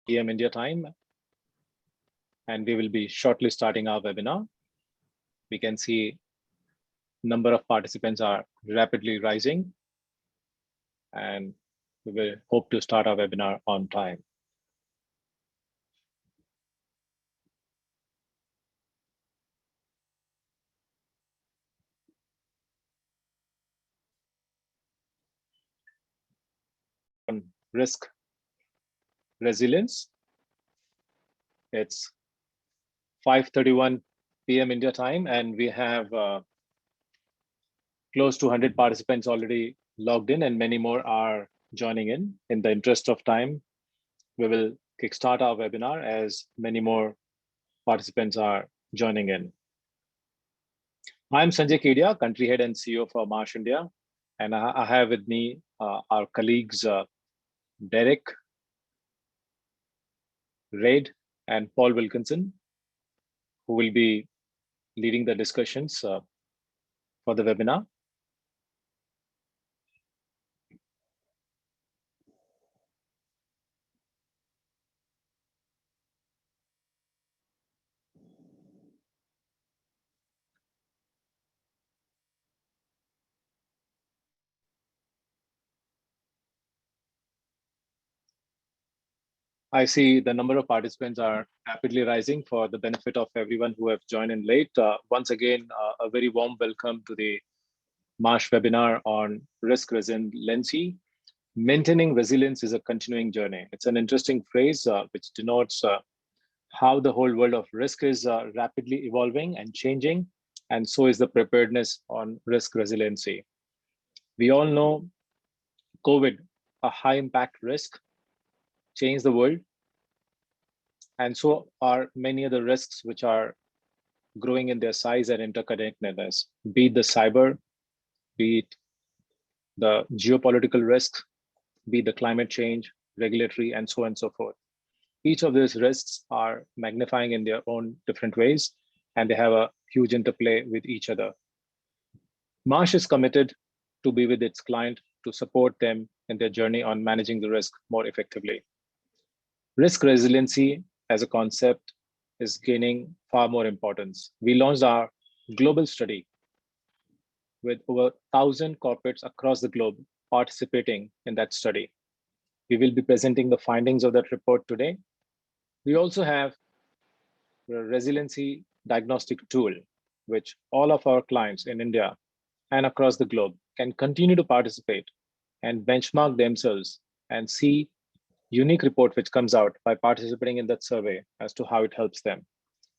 PM India time, and we will be shortly starting our webinar. We can see number of participants are rapidly rising, and we will hope to start our webinar on time. On risk resilience, it's 5:31 PM India time, and we have close to 100 participants already logged in, and many more are joining in. In the interest of time, we will kickstart our webinar as many more participants are joining in. I'm Sanjay Kedia, Country Head and CEO for Marsh India, and I have with me our colleagues Derek, Raid, and Paul Wilkinson, who will be leading the discussions for the webinar. I see the number of participants are rapidly rising for the benefit of everyone who have joined in late. Once again, a very warm welcome to the Marsh webinar on risk resiliency. Maintaining resilience is a continuing journey. It's an interesting phrase which denotes how the whole world of risk is rapidly evolving and changing, and so is the preparedness on risk resiliency. We all know COVID, a high impact risk, changed the world, and so are many other risks which are growing in their size and interconnectedness, be it the cyber, be it the geopolitical risks, be it the climate change, regulatory, and so on and so forth. Each of these risks are magnifying in their own different ways, and they have a huge interplay with each other. Marsh is committed to be with its client to support them in their journey on managing the risk more effectively. Risk resiliency as a concept is gaining far more importance. We launched our global study with over 1,000 corporates across the globe participating in that study. We will be presenting the findings of that report today. We also have the Resiliency Diagnostic tool, which all of our clients in India and across the globe can continue to participate and benchmark themselves and see unique report which comes out by participating in that survey as to how it helps them.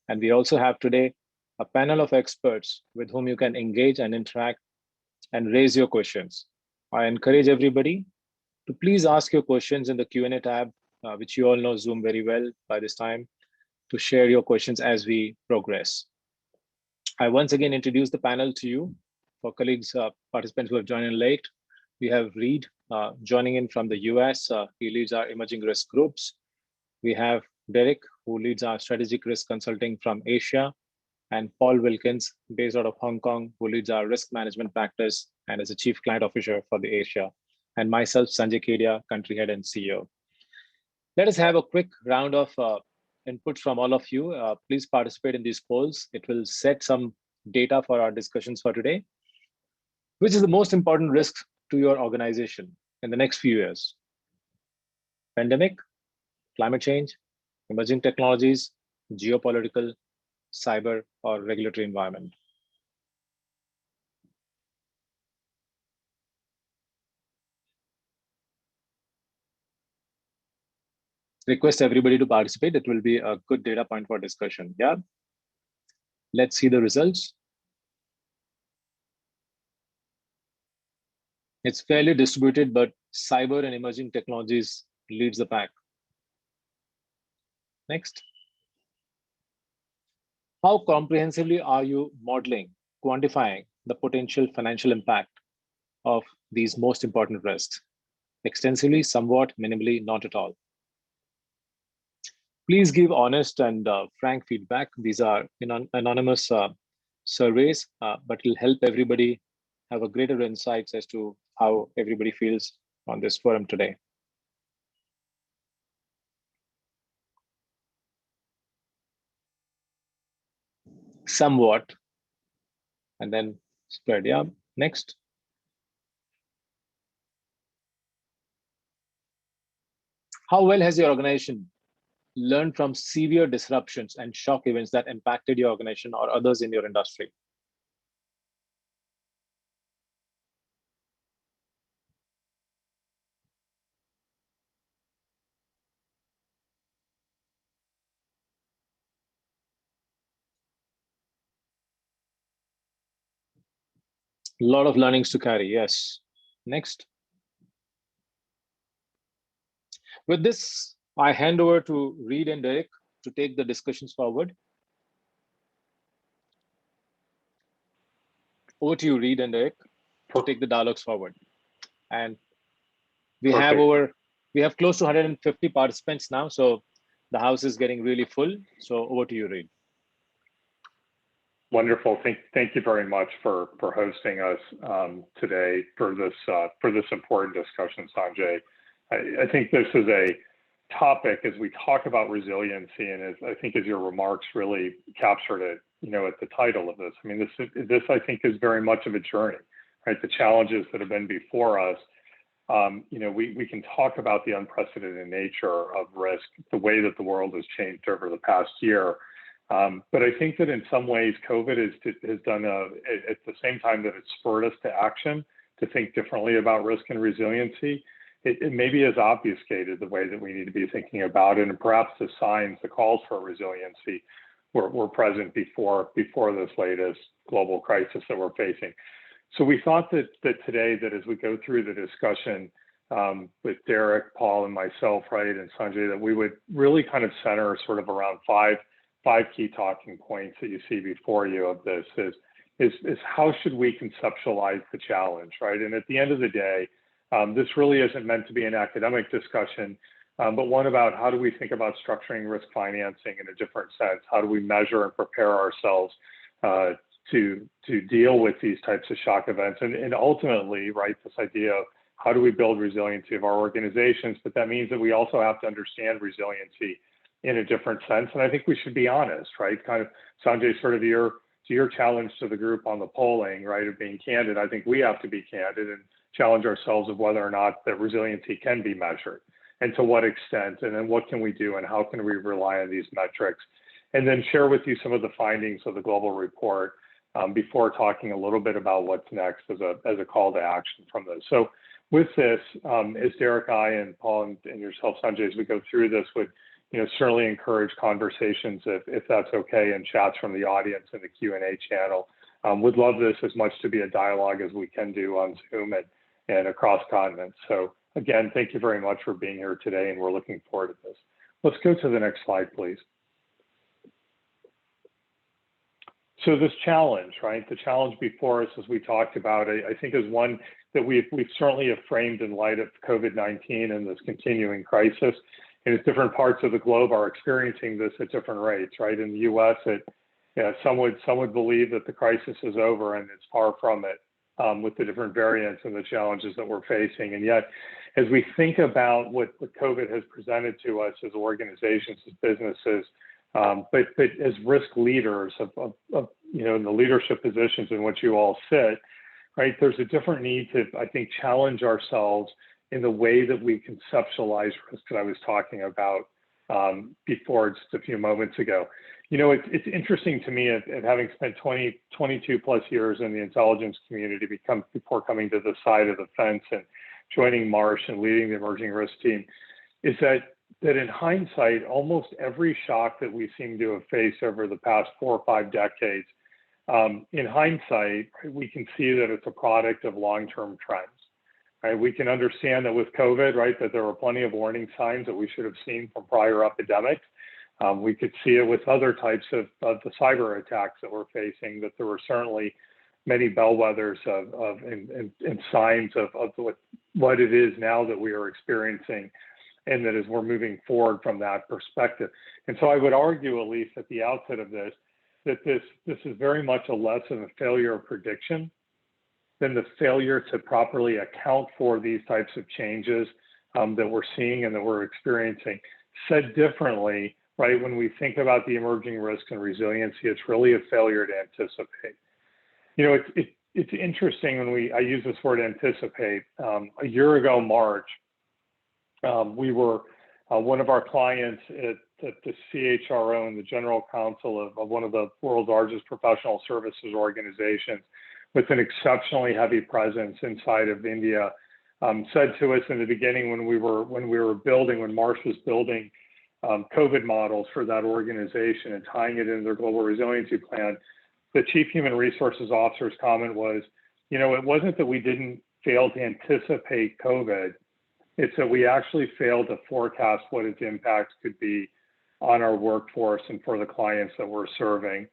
And we also have today a panel of experts with whom you can engage and interact and raise your questions. I encourage everybody to please ask your questions in the Q&A tab, which you all know Zoom very well by this time, to share your questions as we progress. I once again introduce the panel to you. For colleagues, participants who have joined in late, we have Reed joining in from the US. He leads our emerging risk groups. We have Derek, who leads our strategic risk consulting from Asia, and Paul Wilkins, based out of Hong Kong, who leads our risk management practice and is a chief client officer for the Asia. And myself, Sanjay Kedia, country head and CEO. Let us have a quick round of input from all of you. Please participate in these polls. It will set some data for our discussions for today. Which is the most important risk to your organization in the next few years? Pandemic, climate change, emerging technologies, geopolitical, cyber, or regulatory environment? Request everybody to participate. It will be a good data point for discussion. Yeah. Let's see the results. It's fairly distributed, but cyber and emerging technologies leads the pack. Next. How comprehensively are you modeling, quantifying the potential financial impact of these most important risks? Extensively, somewhat, minimally, not at all. Please give honest and frank feedback. These are anonymous surveys, but it'll help everybody have a greater insights as to how everybody feels on this forum today. somewhat, and then spread. Yeah, next. How well has your organization learned from severe disruptions and shock events that impacted your organization or others in your industry? A lot of learnings to carry, yes. Next. With this, I hand over to Reed and Derek to take the discussions forward. Over to you, Reed and Derek, to take the dialogues forward. And we have close to 150 participants now, so the house is getting really full. So over to you, Reed. Wonderful. Thank you very much for hosting us today for this important discussion, Sanjay. I think this is a topic as we talk about resiliency, and I think as your remarks really captured it, at the title of this. I mean, this I think is very much of a journey, right? The challenges that have been before us. We can talk about the unprecedented nature of risk, the way that the world has changed over the past year. But I think that in some ways, COVID has done at the same time that it's spurred us to action, to think differently about risk and resiliency. It maybe has obfuscated the way that we need to be thinking about it, and perhaps the signs, the calls for resiliency were present before this latest global crisis that we're facing. So we thought that today, that as we go through the discussion with Derek, Paul, and myself, right, and Sanjay, that we would really kind of center sort of around five key talking points that you see before you of this is how should we conceptualize the challenge, right? And at the end of the day, this really isn't meant to be an academic discussion, but one about how do we think about structuring risk financing in a different sense? How do we measure and prepare ourselves to deal with these types of shock events? And ultimately, right, this idea of how do we build resiliency of our organizations, but that means that we also have to understand resiliency in a different sense. And I think we should be honest, right? Kind of, Sanjay, sort of your challenge to the group on the polling, right, of being candid. I think we have to be candid and challenge ourselves of whether or not that resiliency can be measured, and to what extent, and then what can we do, and how can we rely on these metrics, and then share with you some of the findings of the global report before talking a little bit about what's next as a call to action from this. So with this, as Derek, I, and Paul, and yourself, Sanjay, as we go through this, would certainly encourage conversations if that's okay, and chats from the audience in the Q&A channel. Would love this as much to be a dialogue as we can do on Zoom and across continents. So again, thank you very much for being here today, and we're looking forward to this. Let's go to the next slide, please. So this challenge, right? The challenge before us, as we talked about, I think is one that we've certainly have framed in light of COVID-19 and this continuing crisis. And different parts of the globe are experiencing this at different rates, right? In the U.S., some would believe that the crisis is over, and it's far from it, with the different variants and the challenges that we're facing. And yet, as we think about what COVID has presented to us as organizations, as businesses, but as risk leaders of in the leadership positions in which you all sit, right? There's a different need to, I think, challenge ourselves in the way that we conceptualize risk that I was talking about before just a few moments ago. It's interesting to me, at having spent 22 plus years in the intelligence community before coming to the side of the fence and joining Marsh and leading the emerging risk team, is that in hindsight, almost every shock that we seem to have faced over the past 4 or 5 decades, in hindsight, we can see that it's a product of long-term trends. Right? We can understand that with COVID, right, that there were plenty of warning signs that we should have seen from prior epidemics. We could see it with other types of the cyber attacks that we're facing, that there were certainly many bellwethers and signs of what it is now that we are experiencing, and that as we're moving forward from that perspective. And so I would argue, at least at the outset of this, that this is very much a less of a failure of prediction than the failure to properly account for these types of changes that we're seeing and that we're experiencing. Said differently, right? When we think about the emerging risks and resiliency, it's really a failure to anticipate. You know, it's interesting when I use this word anticipate. A year ago, March, we were one of our clients at the CHRO and the general counsel of one of the world's largest professional services organizations with an exceptionally heavy presence inside of India, said to us in the beginning when Marsh was building COVID models for that organization and tying it into their global resiliency plan, the chief human resources officer's comment was, you know, it wasn't that we didn't fail to anticipate COVID, it's that we actually failed to forecast what its impact could be on our workforce and for the clients that we're serving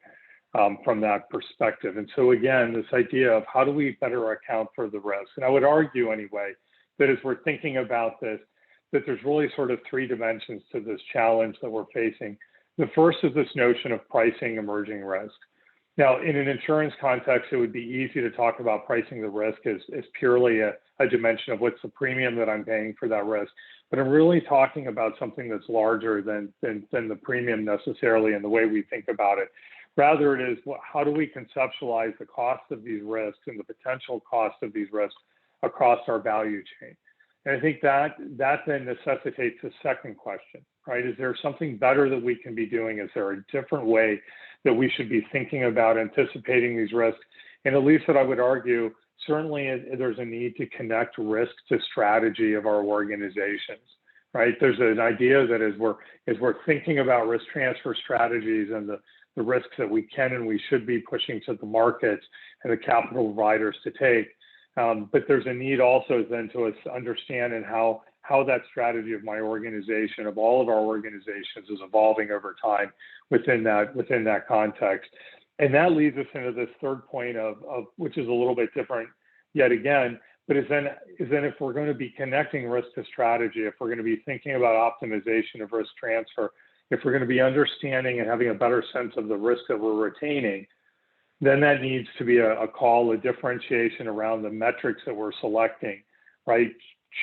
from that perspective. And so again, this idea of how do we better account for the risk? And I would argue anyway, that as we're thinking about this, that there's really sort of three dimensions to this challenge that we're facing. The first is this notion of pricing emerging risk. Now, in an insurance context, it would be easy to talk about pricing the risk as purely a dimension of what's the premium that I'm paying for that risk. But I'm really talking about something that's larger than the premium necessarily in the way we think about it. Rather, it is how do we conceptualize the cost of these risks and the potential cost of these risks across our value chain. And I think that then necessitates a second question, right? Is there something better that we can be doing? Is there a different way that we should be thinking about anticipating these risks? And at least that I would argue, certainly there's a need to connect risk to strategy of our organizations, right? There's an idea that as we're thinking about risk transfer strategies and the risks that we can and we should be pushing to the markets and the capital providers to take, but there's a need also then to us understand and how that strategy of my organization, of all of our organizations, is evolving over time within that context. And that leads us into this third point of which is a little bit different yet again, but is then if we're going to be connecting risk to strategy, if we're going to be thinking about optimization of risk transfer, if we're going to be understanding and having a better sense of the risk that we're retaining, then that needs to be a call, a differentiation around the metrics that we're selecting, right?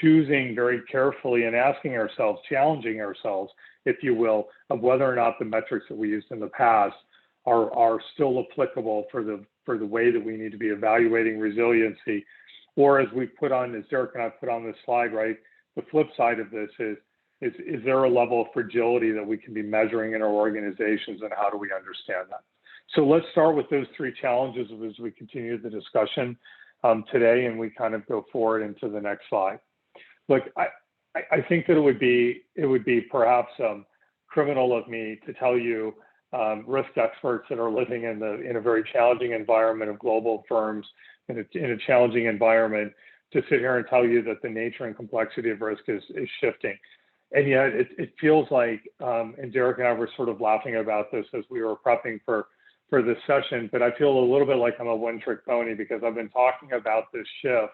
Choosing very carefully and asking ourselves, challenging ourselves, if you will, of whether or not the metrics that we used in the past are still applicable for the way that we need to be evaluating resiliency. Or as we put on, as Derek and I put on this slide, right, the flip side of this is there a level of fragility that we can be measuring in our organizations, and how do we understand that? So let's start with those three challenges as we continue the discussion today, and we kind of go forward into the next slide. Look, I think that it would be perhaps criminal of me to tell you risk experts that are living in a very challenging environment of global firms in a challenging environment to sit here and tell you that the nature and complexity of risk is shifting. And yet it feels like, and Derek and I were sort of laughing about this as we were prepping for this session, but I feel a little bit like I'm a one-trick pony because I've been talking about this shift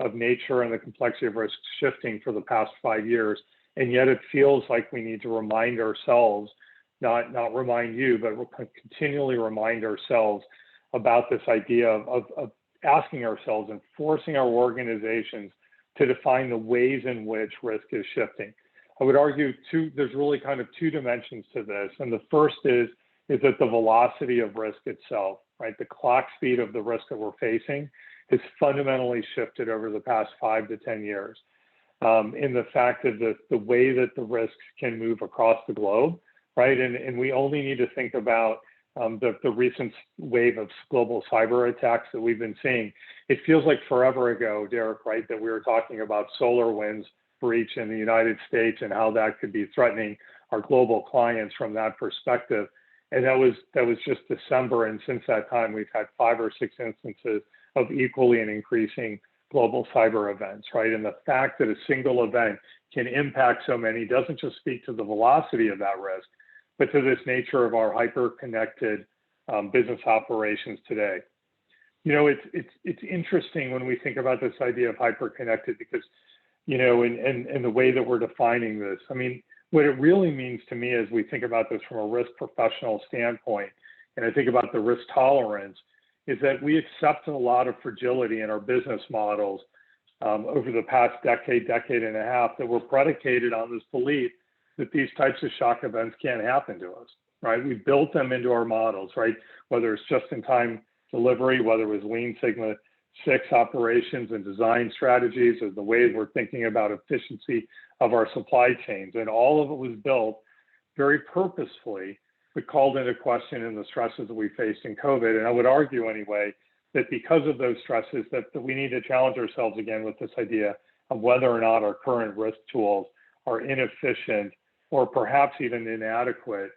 of nature and the complexity of risk shifting for the past 5 years. And yet it feels like we need to remind ourselves, not remind you, but we'll continually remind ourselves about this idea of asking ourselves and forcing our organizations to define the ways in which risk is shifting. I would argue there's really kind of two dimensions to this. And the first is that the velocity of risk itself, right? The clock speed of the risk that we're facing has fundamentally shifted over the past 5 to 10 years. In the fact that the way that the risks can move across the globe, right? And we only need to think about the recent wave of global cyber attacks that we've been seeing. It feels like forever ago, Derek, right, that we were talking about SolarWinds breach in the United States and how that could be threatening our global clients from that perspective. And that was just December, and since that time, we've had 5 or 6 instances of equally and increasing global cyber events, right? And the fact that a single event can impact so many doesn't just speak to the velocity of that risk, but to this nature of our hyper-connected business operations today. You know, it's interesting when we think about this idea of hyper-connected because, you know, in the way that we're defining this, I mean, what it really means to me as we think about this from a risk professional standpoint, and I think about the risk tolerance, is that we accept a lot of fragility in our business models over the past decade and a half that were predicated on this belief that these types of shock events can't happen to us, right? We built them into our models, right? Whether it's just-in-time delivery, whether it was Lean Sigma 6 operations and design strategies, or the way we're thinking about efficiency of our supply chains. And all of it was built very purposefully, but called into question in the stresses that we faced in COVID. And I would argue anyway, that because of those stresses, that we need to challenge ourselves again with this idea of whether or not our current risk tools are inefficient or perhaps even inadequate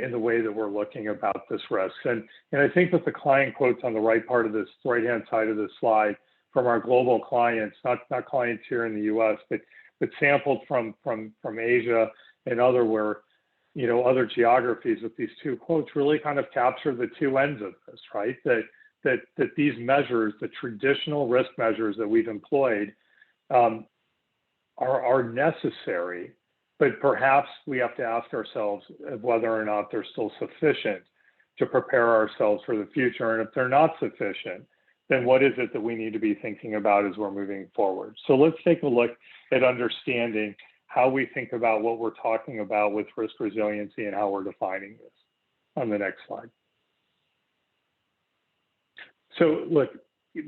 in the way that we're looking about this risk. And I think that the client quotes on the right part of this, right-hand side of this slide from our global clients, not clients here in the US, but sampled from Asia and other geographies, with these two quotes really kind of capture the two ends of this, right? That these measures, the traditional risk measures that we've employed, are necessary, but perhaps we have to ask ourselves whether or not they're still sufficient to prepare ourselves for the future. And if they're not sufficient, then what is it that we need to be thinking about as we're moving forward? So let's take a look at understanding how we think about what we're talking about with risk resiliency and how we're defining this on the next slide. So look,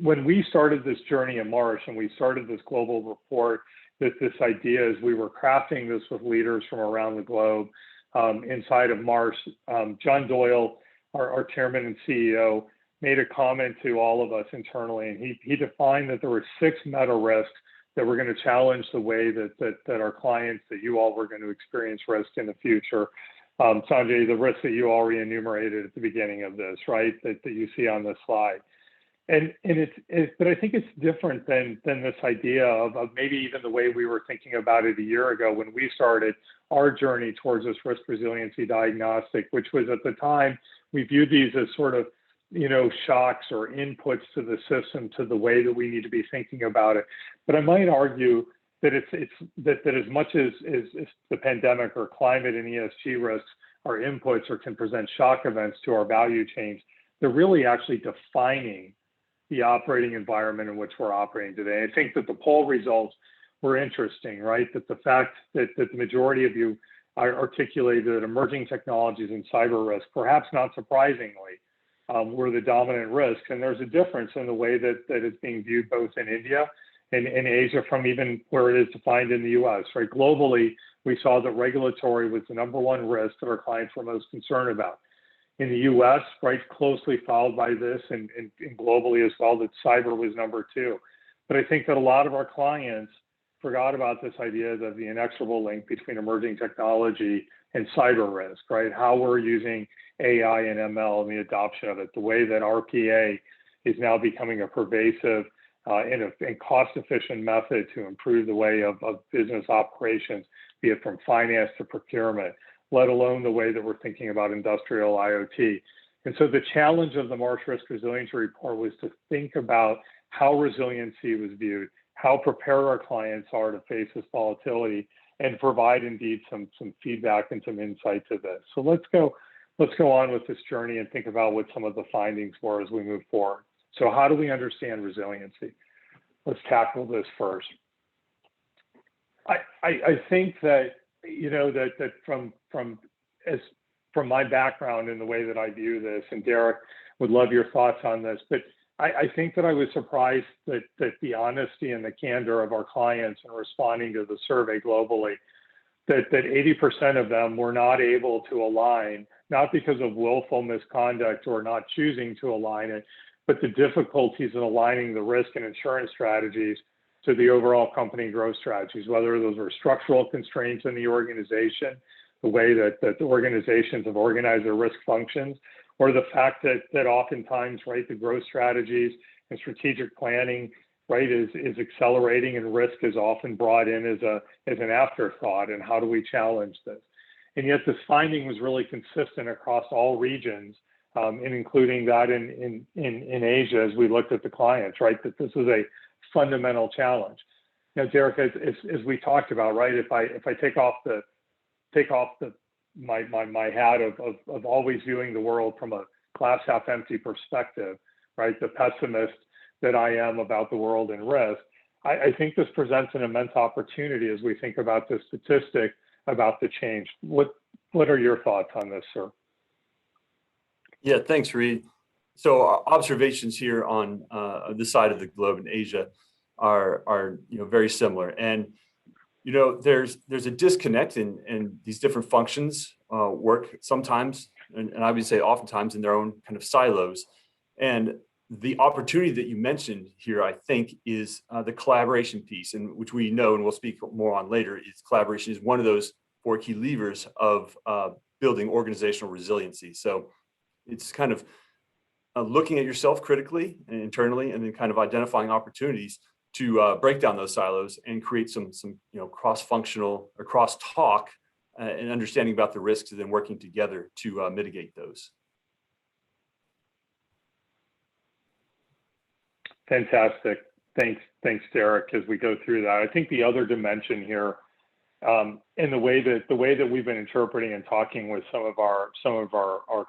when we started this journey in Marsh and we started this global report, this idea as we were crafting this with leaders from around the globe inside of Marsh, John Doyle, our chairman and CEO, made a comment to all of us internally, and he defined that there were 6 meta risks that were going to challenge the way that our clients, that you all were going to experience risk in the future. Sanjay, the risks that you already enumerated at the beginning of this, right, that you see on this slide. But I think it's different than this idea of maybe even the way we were thinking about it a year ago when we started our journey towards this risk resiliency diagnostic, which was at the time, we viewed these as sort of, shocks or inputs to the system, to the way that we need to be thinking about it. But I might argue that that as much as the pandemic or climate and ESG risks are inputs or can present shock events to our value chains, they're really actually defining the operating environment in which we're operating today. I think that the poll results were interesting, right? That the fact that the majority of you articulated that emerging technologies and cyber risk, perhaps not surprisingly, were the dominant risk. And there's a difference in the way that it's being viewed both in India and in Asia from even where it is defined in the US, right? Globally, we saw that regulatory was the #1 risk that our clients were most concerned about. In the US, right, closely followed by this, and globally as well, that cyber was #2. But I think that a lot of our clients forgot about this idea of the inexorable link between emerging technology and cyber risk, right? How we're using AI and ML and the adoption of it, the way that RPA is now becoming a pervasive and cost-efficient method to improve the way of business operations, be it from finance to procurement, let alone the way that we're thinking about industrial IoT. And so the challenge of the Marsh Risk Resiliency Report was to think about how resiliency was viewed, how prepared our clients are to face this volatility, and provide indeed some feedback and some insight to this. So let's go on with this journey and think about what some of the findings were as we move forward. So how do we understand resiliency? Let's tackle this first. I think that that from my background and the way that I view this, and Derek would love your thoughts on this, but I think that I was surprised that the honesty and the candor of our clients in responding to the survey globally, that 80% of them were not able to align, not because of willful misconduct or not choosing to align it, but the difficulties in aligning the risk and insurance strategies to the overall company growth strategies, whether those are structural constraints in the organization, the way that the organizations have organized their risk functions, or the fact that oftentimes, right, the growth strategies and strategic planning, right, is accelerating and risk is often brought in as an afterthought. And how do we challenge this? And yet this finding was really consistent across all regions, and including that in Asia as we looked at the clients, right, that this is a fundamental challenge. Now, Derek, as we talked about, right, if I take off my hat of always viewing the world from a glass half empty perspective, right, the pessimist that I am about the world and risk, I think this presents an immense opportunity as we think about this statistic about the change. What are your thoughts on this, sir? Yeah, thanks, Reed. So our observations here on this side of the globe in Asia are very similar, and there's a disconnect in these different functions work sometimes, and I would say oftentimes in their own kind of silos. And the opportunity that you mentioned here, I think, is the collaboration piece, and which we know, and we'll speak more on later, is collaboration is one of those 4 key levers of building organizational resiliency. So it's kind of looking at yourself critically and internally, and then kind of identifying opportunities to break down those silos and create some cross-functional or cross-talk and understanding about the risks, and then working together to mitigate those. Fantastic. Thanks, Derek. As we go through that, I think the other dimension here, and the way that we've been interpreting and talking with some of our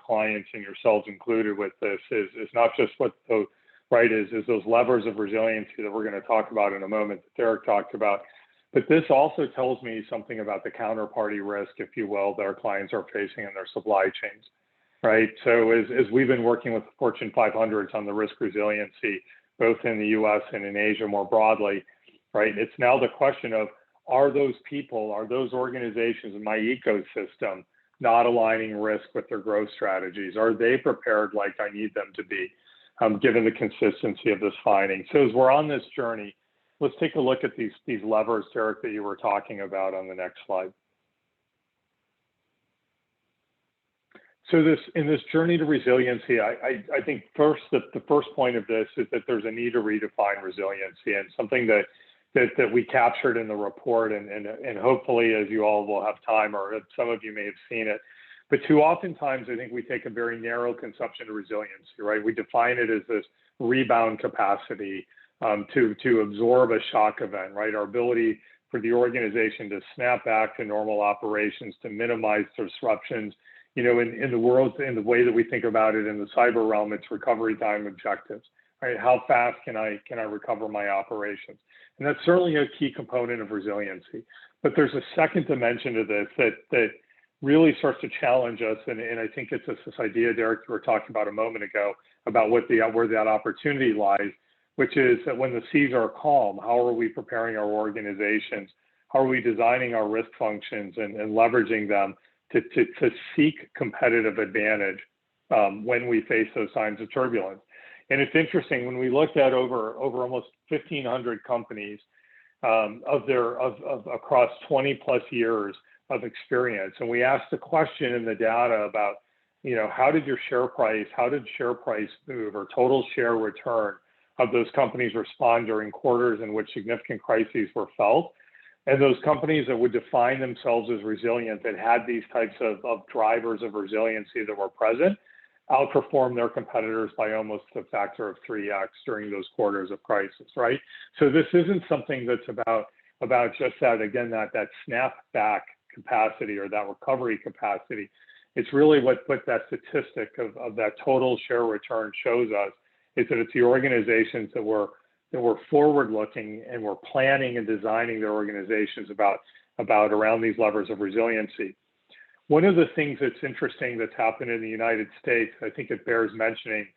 clients, and yourselves included with this, is not just what the right is those levers of resiliency that we're going to talk about in a moment that Derek talked about. But this also tells me something about the counterparty risk, if you will, that our clients are facing in their supply chains, right? So as we've been working with the Fortune 500s on the risk resiliency, both in the US and in Asia more broadly, right? It's now the question of, are those people, are those organizations in my ecosystem not aligning risk with their growth strategies? Are they prepared like I need them to be, given the consistency of this finding? So as we're on this journey, let's take a look at these levers, Derek, that you were talking about on the next slide. So in this journey to resiliency, I think first the first point of this is that there's a need to redefine resiliency, and something that we captured in the report, and hopefully, as you all will have time, or some of you may have seen it, but too oftentimes I think we take a very narrow conception of resiliency, right? We define it as this rebound capacity to absorb a shock event, right? Our ability for the organization to snap back to normal operations, to minimize disruptions. In the world, in the way that we think about it in the cyber realm, it's recovery time objectives, right? How fast can I recover my operations? And that's certainly a key component of resiliency. But there's a second dimension to this that really starts to challenge us, and I think it's this idea, Derek, you were talking about a moment ago, about where that opportunity lies, which is that when the seas are calm, how are we preparing our organizations? How are we designing our risk functions and leveraging them to seek competitive advantage when we face those signs of turbulence? And it's interesting, when we looked at over almost 1,500 companies across 20 plus years of experience, and we asked the question in the data about, how did share price move, or total share return of those companies respond during quarters in which significant crises were felt? And those companies that would define themselves as resilient, that had these types of drivers of resiliency that were present, outperformed their competitors by almost a factor of 3x during those quarters of crisis, right? So this isn't something that's about just that, again, that snap back capacity or that recovery capacity. It's really what that statistic of that total share return shows us, is that it's the organizations that were forward-looking and were planning and designing their organizations around these levers of resiliency. One of the things that's interesting that's happened in the United States, I think it bears mentioning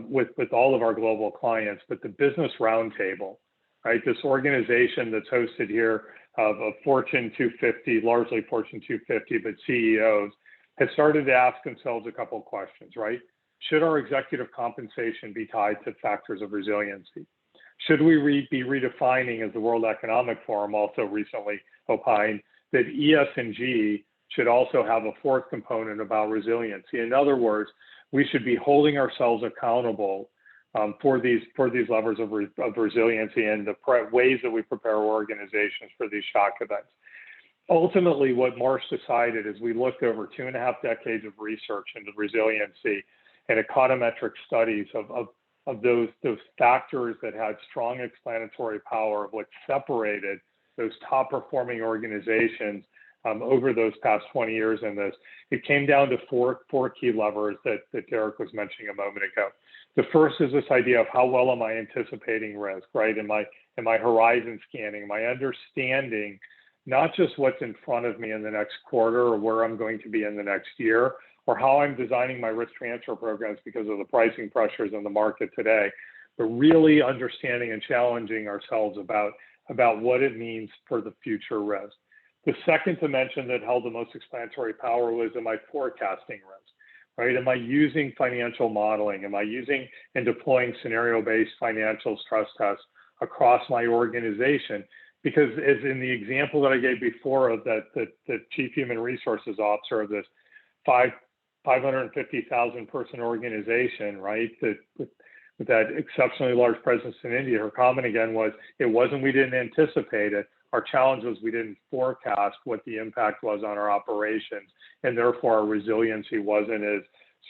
with all of our global clients, but the Business Roundtable, right? This organization that's hosted here of Fortune 250, largely Fortune 250, but CEOs, has started to ask themselves a couple of questions, right? Should our executive compensation be tied to factors of resiliency? Should we be redefining, as the World Economic Forum also recently opined, that ES&G should also have a fourth component about resiliency? In other words, we should be holding ourselves accountable for these levers of resiliency and the ways that we prepare our organizations for these shock events. Ultimately, what Marsh decided is we looked over 2.5 decades of research into resiliency and econometric studies of those factors that had strong explanatory power of what separated those top performing organizations over those past 20 years in this. It came down to four key levers that Derek was mentioning a moment ago. The first is this idea of how well am I anticipating risk, right? Am I horizon scanning? Am I understanding not just what's in front of me in the next quarter or where I'm going to be in the next year or how I'm designing my risk transfer programs because of the pricing pressures in the market today, but really understanding and challenging ourselves about what it means for the future risk. The second dimension that held the most explanatory power was, am I forecasting risk, right? Am I using financial modeling? Am I using and deploying scenario-based financial stress tests across my organization? Because as in the example that I gave before of the Chief Human Resources Officer of this 550,000 person organization, right? With that exceptionally large presence in India, her comment again was, it wasn't we didn't anticipate it. Our challenge was we didn't forecast what the impact was on our operations, and therefore our resiliency wasn't as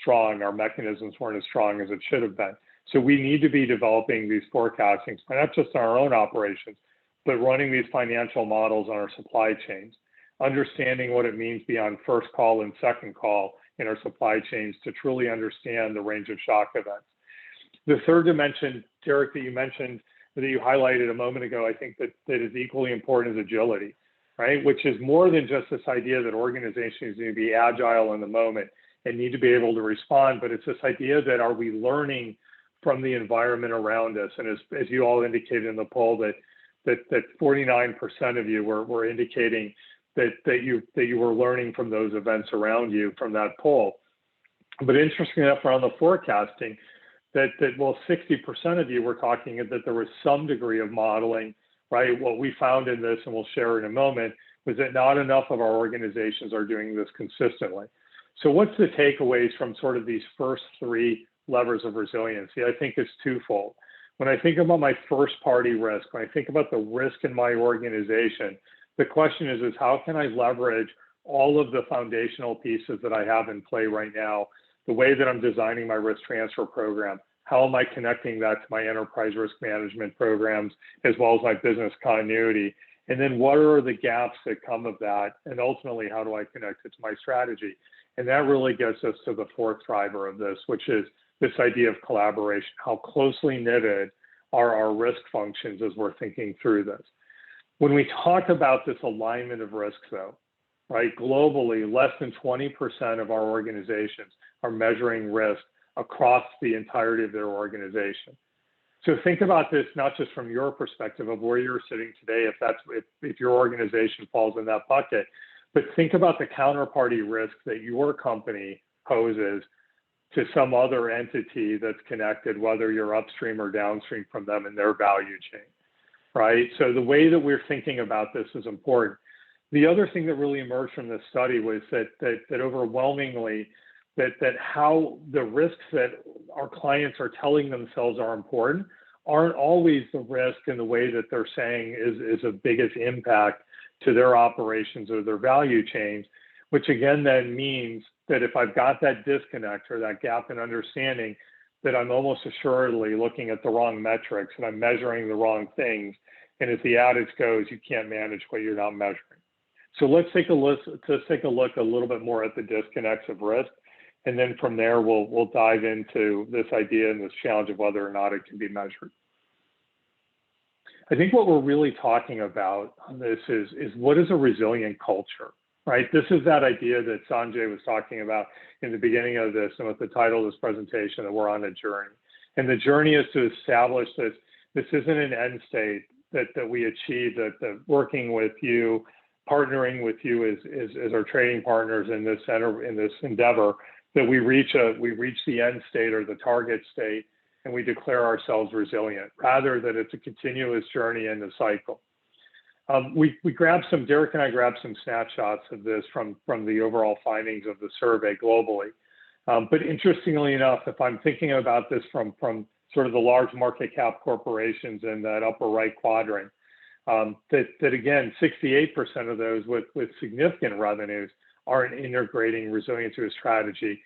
strong. Our mechanisms weren't as strong as it should have been. So we need to be developing these forecastings, not just on our own operations, but running these financial models on our supply chains, understanding what it means beyond first call and second call in our supply chains to truly understand the range of shock events. The third dimension, Derek, that you mentioned, that you highlighted a moment ago, I think that is equally important is agility, right? Which is more than just this idea that organizations need to be agile in the moment and need to be able to respond, but it's this idea that are we learning from the environment around us? And as you all indicated in the poll, that 49% of you were indicating that you were learning from those events around you from that poll. But interestingly enough, around the forecasting, that well, 60% of you were talking that there was some degree of modeling, right? What we found in this, and we'll share in a moment, was that not enough of our organizations are doing this consistently. So what's the takeaways from sort of these first three levers of resiliency? I think it's twofold. When I think about my first party risk, when I think about the risk in my organization, the question is how can I leverage all of the foundational pieces that I have in play right now, the way that I'm designing my risk transfer program, how am I connecting that to my enterprise risk management programs, as well as my business continuity? And then what are the gaps that come of that? And ultimately, how do I connect it to my strategy? And that really gets us to the fourth driver of this, which is this idea of collaboration. How closely knitted are our risk functions as we're thinking through this? When we talk about this alignment of risks, though, right, globally, less than 20% of our organizations are measuring risk across the entirety of their organization. So think about this not just from your perspective of where you're sitting today, if your organization falls in that bucket, but think about the counterparty risk that your company poses to some other entity that's connected, whether you're upstream or downstream from them in their value chain, right? So the way that we're thinking about this is important. The other thing that really emerged from this study was that overwhelmingly, that how the risks that our clients are telling themselves are important aren't always the risk in the way that they're saying is the biggest impact to their operations or their value chains, which again then means that if I've got that disconnect or that gap in understanding, that I'm almost assuredly looking at the wrong metrics and I'm measuring the wrong things. And as the adage goes, you can't manage what you're not measuring. So let's take a look a little bit more at the disconnects of risk. And then from there, we'll dive into this idea and this challenge of whether or not it can be measured. I think what we're really talking about on this is what is a resilient culture, right? This is that idea that Sanjay was talking about in the beginning of this and with the title of this presentation, that we're on a journey. And the journey is to establish this. This isn't an end state that we achieve, that working with you, partnering with you as our trading partners in this endeavor, that we reach the end state or the target state and we declare ourselves resilient, rather that it's a continuous journey in the cycle. Derek and I grabbed some snapshots of this from the overall findings of the survey globally. But interestingly enough, if I'm thinking about this from sort of the large market cap corporations in that upper right quadrant, that again, 68% of those with significant revenues aren't integrating resilience to a strategy.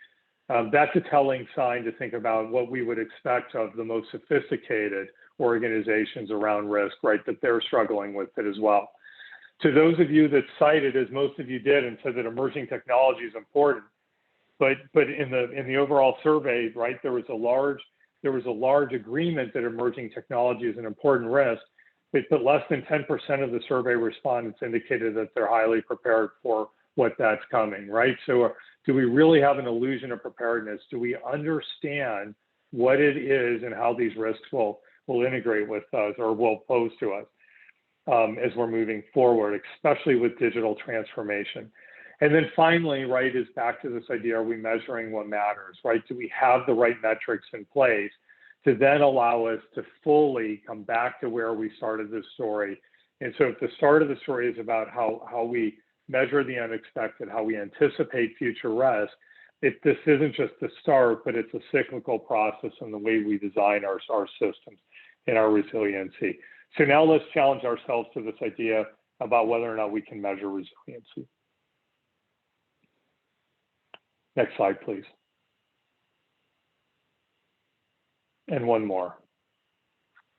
That's a telling sign to think about what we would expect of the most sophisticated organizations around risk, right, that they're struggling with it as well. To those of you that cited, as most of you did, and said that emerging technology is important, but in the overall survey, right, there was a large agreement that emerging technology is an important risk. but less than 10% of the survey respondents indicated that they're highly prepared for what that's coming, right? So do we really have an illusion of preparedness? Do we understand what it is and how these risks will integrate with us or will pose to us as we're moving forward, especially with digital transformation? And then finally, right, is back to this idea, are we measuring what matters, right? Do we have the right metrics in place to then allow us to fully come back to where we started this story? And so if the start of the story is about how we measure the unexpected, how we anticipate future risk, this isn't just the start, but it's a cyclical process in the way we design our systems and our resiliency. So now let's challenge ourselves to this idea about whether or not we can measure resiliency. Next slide, please. And one more.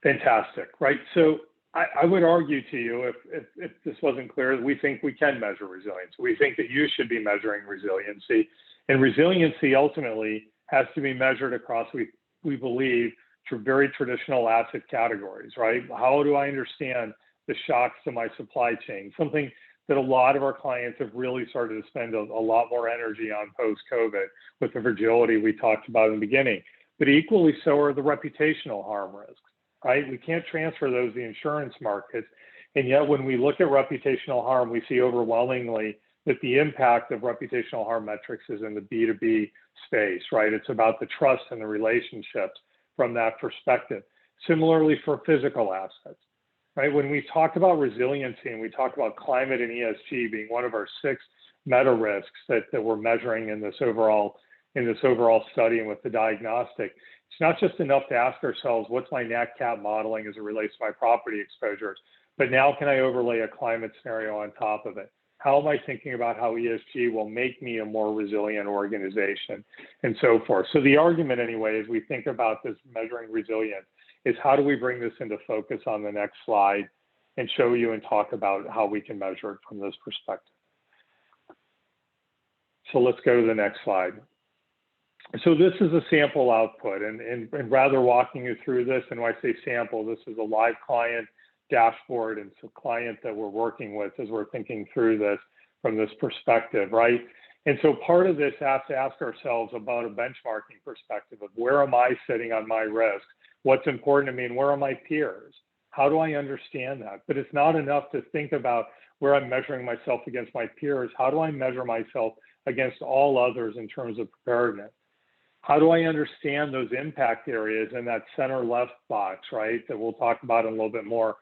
Fantastic, right? So I would argue to you, if this wasn't clear, we think we can measure resilience. We think that you should be measuring resiliency. And resiliency ultimately has to be measured across, we believe, through very traditional asset categories, right? How do I understand the shocks to my supply chain? Something that a lot of our clients have really started to spend a lot more energy on post-COVID with the fragility we talked about in the beginning. But equally so are the reputational harm risks, right? We can't transfer those to the insurance markets. And yet when we look at reputational harm, we see overwhelmingly that the impact of reputational harm metrics is in the B2B space, right? It's about the trust and the relationships from that perspective. Similarly for physical assets, right? When we talk about resiliency and we talk about climate and ESG being one of our 6 meta risks that we're measuring in this overall study and with the diagnostic, it's not just enough to ask ourselves, what's my nat cat modeling as it relates to my property exposures, but now can I overlay a climate scenario on top of it? How am I thinking about how ESG will make me a more resilient organization and so forth? So the argument anyway, as we think about this measuring resilience, is how do we bring this into focus on the next slide and show you and talk about how we can measure it from this perspective. So let's go to the next slide. So this is a sample output, and rather walking you through this, and when I say sample, this is a live client dashboard, and it's a client that we're working with as we're thinking through this from this perspective, right? And so part of this has to ask ourselves about a benchmarking perspective of where am I sitting on my risk? What's important to me, and where are my peers? How do I understand that? But it's not enough to think about where I'm measuring myself against my peers. How do I measure myself against all others in terms of preparedness? How do I understand those impact areas in that center left box, right? That we'll talk about in a little bit more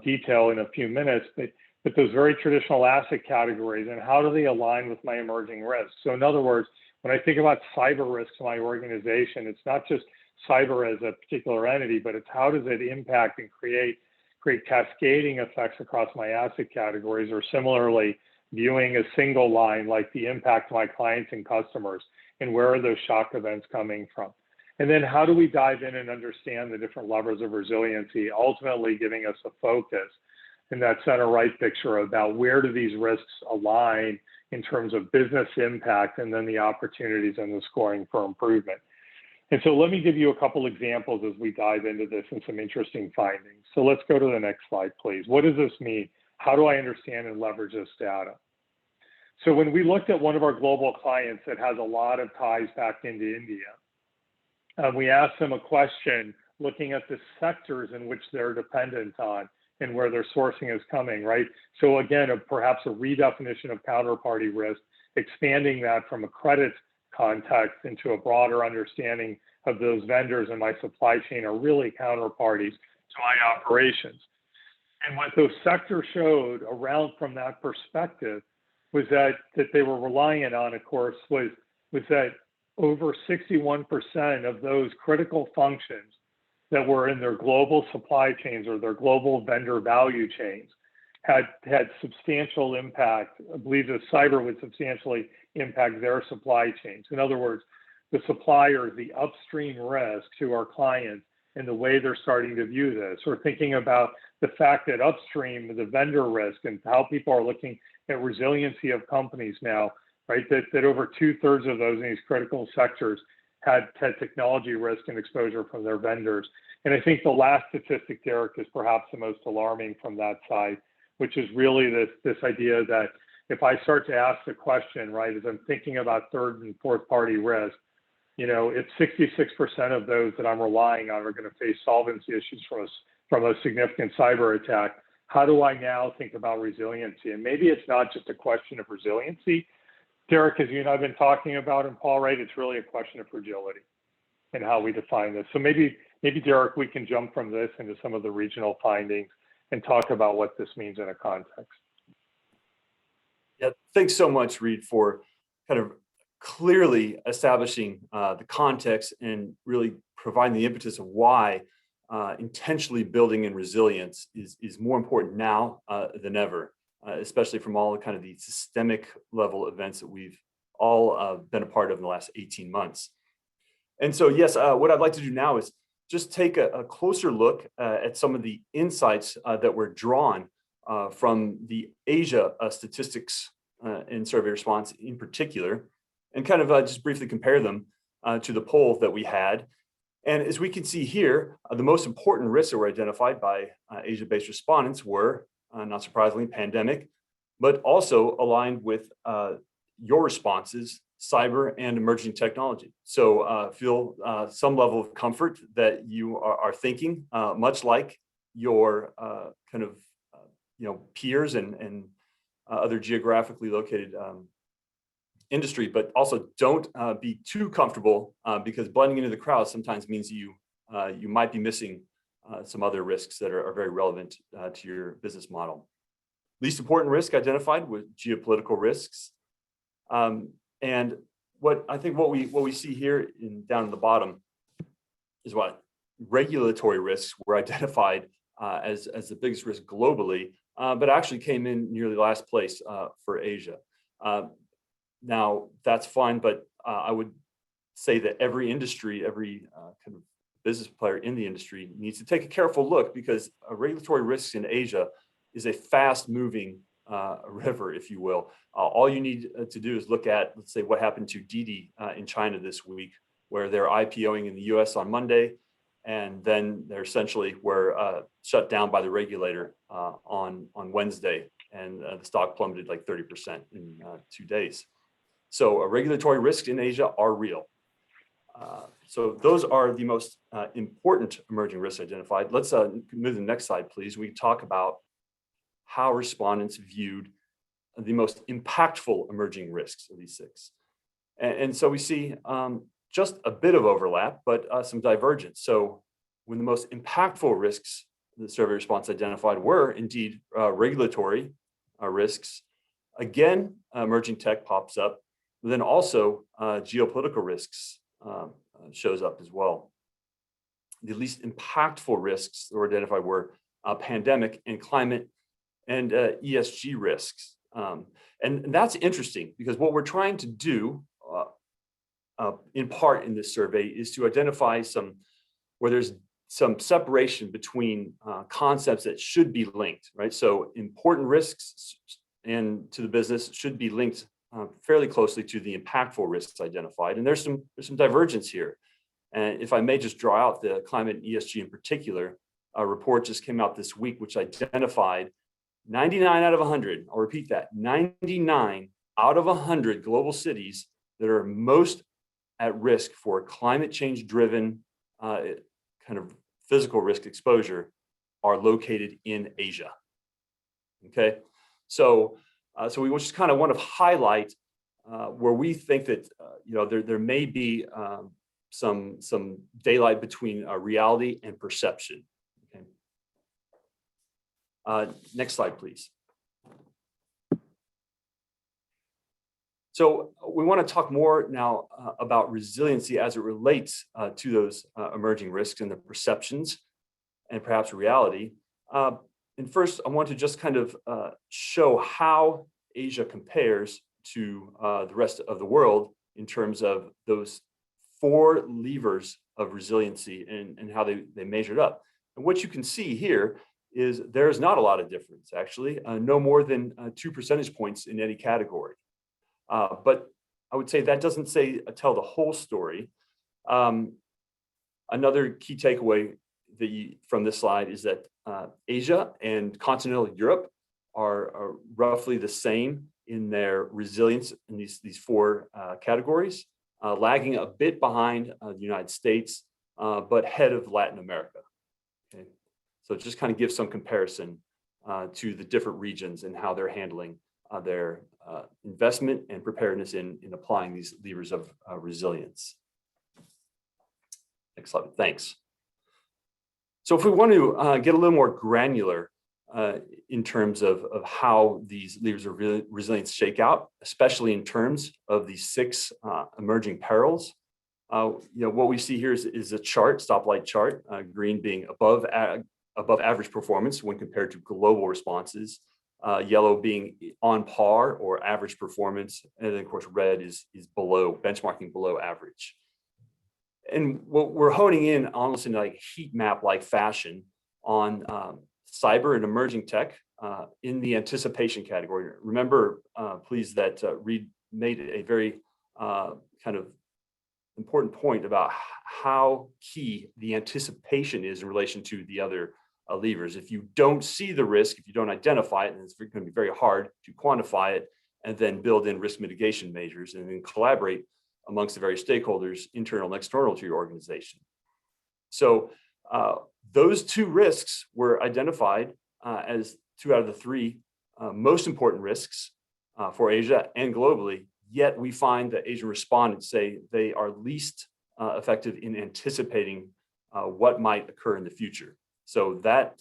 detail in a few minutes, but those very traditional asset categories, and how do they align with my emerging risks? So in other words, when I think about cyber risks in my organization, it's not just cyber as a particular entity, but it's how does it impact and create cascading effects across my asset categories, or similarly viewing a single line like the impact to my clients and customers, and where are those shock events coming from? And then how do we dive in and understand the different levers of resiliency, ultimately giving us a focus in that center right picture about where do these risks align in terms of business impact, and then the opportunities and the scoring for improvement. And so let me give you a couple examples as we dive into this and some interesting findings. So let's go to the next slide, please. What does this mean? How do I understand and leverage this data? So when we looked at one of our global clients that has a lot of ties back into India, we asked them a question looking at the sectors in which they're dependent on and where their sourcing is coming, right? So again, perhaps a redefinition of counterparty risk, expanding that from a credit context into a broader understanding of those vendors in my supply chain are really counterparties to my operations. And what those sectors showed around from that perspective was that they were reliant on, of course, was that over 61% of those critical functions that were in their global supply chains or their global vendor value chains had substantial impact. I believe that cyber would substantially impact their supply chains. In other words, the supplier, the upstream risk to our clients and the way they're starting to view this. We're thinking about the fact that upstream, the vendor risk and how people are looking at resiliency of companies now, right? That over 2/3 of those in these critical sectors had technology risk and exposure from their vendors. And I think the last statistic, Derek, is perhaps the most alarming from that side, which is really this idea that if I start to ask the question, right, as I'm thinking about third and fourth party risk, you know, if 66% of those that I'm relying on are going to face solvency issues from a significant cyber attack, how do I now think about resiliency? And maybe it's not just a question of resiliency, Derek, as you and I have been talking about, and Paul, right, it's really a question of fragility and how we define this. So maybe Derek, we can jump from this into some of the regional findings and talk about what this means in a context. Yeah, thanks so much, Reed, for kind of clearly establishing the context and really providing the impetus of why intentionally building in resilience is more important now than ever, especially from all kind of the systemic level events that we've all been a part of in the last 18 months. And so, yes, what I'd like to do now is just take a closer look at some of the insights that were drawn from the Asia statistics and survey response in particular, and kind of just briefly compare them to the poll that we had. And as we can see here, the most important risks that were identified by Asia-based respondents were, not surprisingly, pandemic, but also aligned with your responses, cyber and emerging technology. So feel some level of comfort that you are thinking much like your kind of peers and other geographically located industry, but also don't be too comfortable because blending into the crowd sometimes means you might be missing some other risks that are very relevant to your business model. Least important risk identified was geopolitical risks. And what we see here down at the bottom is what regulatory risks were identified as the biggest risk globally, but actually came in nearly last place for Asia. Now that's fine, but I would say that every industry, every kind of business player in the industry needs to take a careful look, because regulatory risks in Asia is a fast-moving river, if you will. All you need to do is look at, let's say, what happened to Didi in China this week, where they're IPOing in the US on Monday, and then they're essentially were shut down by the regulator on Wednesday, and the stock plummeted like 30% in 2 days. So regulatory risks in Asia are real. So those are the most important emerging risks identified. Let's move to the next slide, please. We talk about how respondents viewed the most impactful emerging risks of these six. And so we see just a bit of overlap, but some divergence. So when the most impactful risks the survey response identified were indeed regulatory risks, again, emerging tech pops up, but then also geopolitical risks shows up as well. The least impactful risks that were identified were pandemic and climate and ESG risks. And that's interesting, because what we're trying to do in part in this survey is to identify where there's some separation between concepts that should be linked, right? So important risks and to the business should be linked fairly closely to the impactful risks identified. And there's some divergence here. And if I may just draw out the climate and ESG in particular, a report just came out this week, which identified 99 out of 100, I'll repeat that, 99 out of 100 global cities that are most at risk for climate change driven kind of physical risk exposure are located in Asia. Okay, so we just kind of want to highlight where we think that there may be some daylight between reality and perception. Okay. Next slide, please. So we want to talk more now about resiliency as it relates to those emerging risks and the perceptions and perhaps reality. And first, I want to just kind of show how Asia compares to the rest of the world in terms of those 4 levers of resiliency and how they measured up. And what you can see here is there's not a lot of difference, actually, no more than 2 percentage points in any category. But I would say that doesn't tell the whole story. Another key takeaway from this slide is that Asia and continental Europe are roughly the same in their resilience in these four categories, lagging a bit behind the United States, but ahead of Latin America. Okay, so it just kind of gives some comparison to the different regions and how they're handling their investment and preparedness in applying these levers of resilience. Next slide, thanks. So if we want to get a little more granular in terms of how these levers of resilience shake out, especially in terms of these 6 emerging perils, what we see here is a chart, stoplight chart, green being above average performance when compared to global responses, yellow being on par or average performance, and then of course red is below, benchmarking below average. And what we're honing in almost in like heat map like fashion on cyber and emerging tech in the anticipation category. Remember, please, that Reed made a very kind of important point about how key the anticipation is in relation to the other levers. If you don't see the risk, if you don't identify it, then it's going to be very hard to quantify it and then build in risk mitigation measures and then collaborate amongst the various stakeholders, internal and external to your organization. So those 2 risks were identified as 2 out of the 3 most important risks for Asia and globally, yet we find that Asian respondents say they are least effective in anticipating what might occur in the future. So that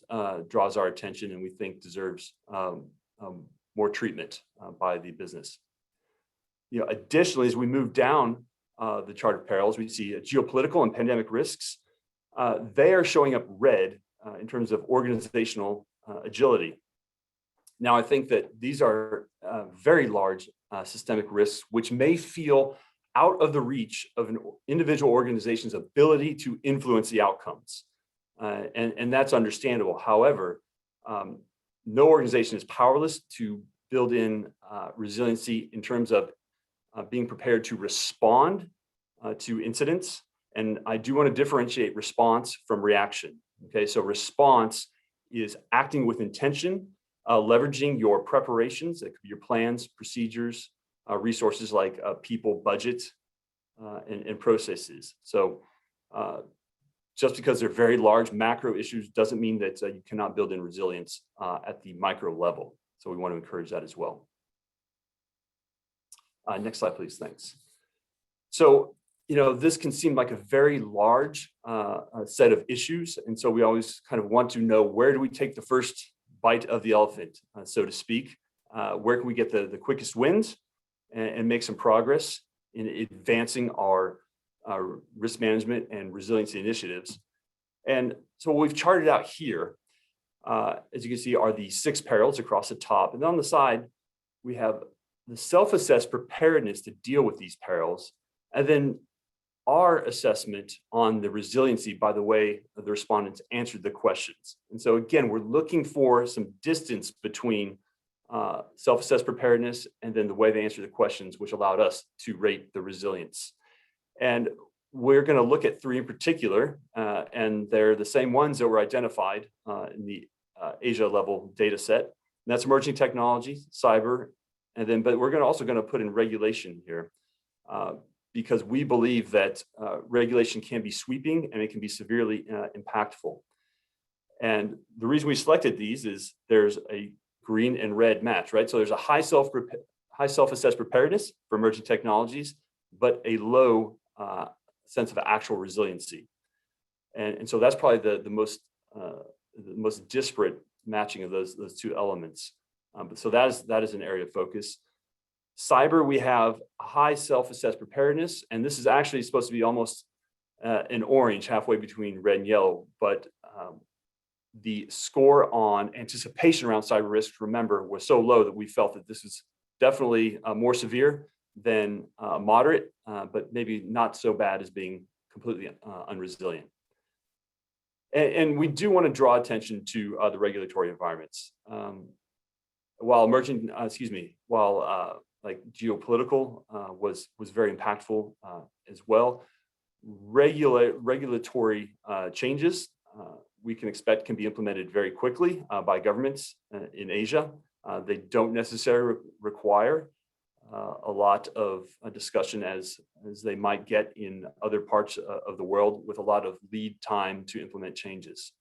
draws our attention and we think deserves more treatment by the business. Additionally, as we move down the chart of perils, we see geopolitical and pandemic risks. They are showing up red in terms of organizational agility. Now, I think that these are very large systemic risks, which may feel out of the reach of an individual organization's ability to influence the outcomes. And that's understandable. However, no organization is powerless to build in resiliency in terms of being prepared to respond to incidents. And I do want to differentiate response from reaction. Okay, so response is acting with intention, leveraging your preparations, that could be your plans, procedures, resources like people, budget, and processes. So just because they're very large macro issues doesn't mean that you cannot build in resilience at the micro level. So we want to encourage that as well. Next slide, please. Thanks. So, this can seem like a very large set of issues. And so we always kind of want to know, where do we take the first bite of the elephant, so to speak? Where can we get the quickest wins and make some progress in advancing our risk management and resiliency initiatives? And so what we've charted out here, as you can see, are the 6 perils across the top. And on the side, we have the self-assessed preparedness to deal with these perils, and then our assessment on the resiliency by the way the respondents answered the questions. And so again, we're looking for some distance between self-assessed preparedness and then the way they answer the questions, which allowed us to rate the resilience. And we're going to look at 3 in particular, and they're the same ones that were identified in the Asia level data set. And that's emerging technology, cyber, and then, but we're also going to put in regulation here because we believe that regulation can be sweeping and it can be severely impactful. And the reason we selected these is there's a green and red match, right? So there's a high self-assessed preparedness for emerging technologies, but a low sense of actual resiliency. And so that's probably the most disparate matching of those 2 elements. But so that is an area of focus. Cyber, we have a high self-assessed preparedness, and this is actually supposed to be almost an orange, halfway between red and yellow. But the score on anticipation around cyber risks, remember, was so low that we felt that this is definitely more severe than moderate, but maybe not so bad as being completely unresilient. And we do want to draw attention to the regulatory environments. While like geopolitical was very impactful as well, regulatory changes we can expect can be implemented very quickly by governments in Asia. They don't necessarily require a lot of discussion as they might get in other parts of the world with a lot of lead time to implement changes.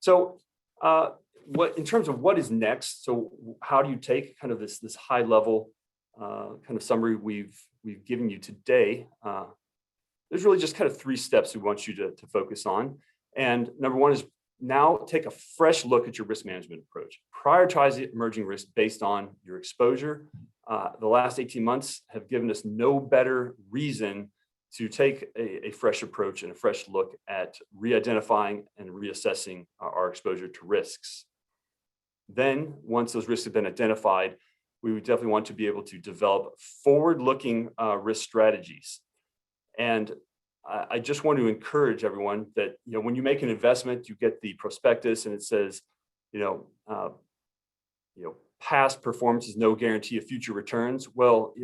So in terms of what is next, so how do you take kind of this high level kind of summary we've given you today? There's really just kind of 3 steps we want you to focus on. And number 1 is now take a fresh look at your risk management approach. Prioritize emerging risks based on your exposure. The last 18 months have given us no better reason to take a fresh approach and a fresh look at re-identifying and reassessing our exposure to risks. Then, once those risks have been identified, we would definitely want to be able to develop forward-looking risk strategies. And I just want to encourage everyone that, when you make an investment, you get the prospectus and it says, past performance is no guarantee of future returns. Well,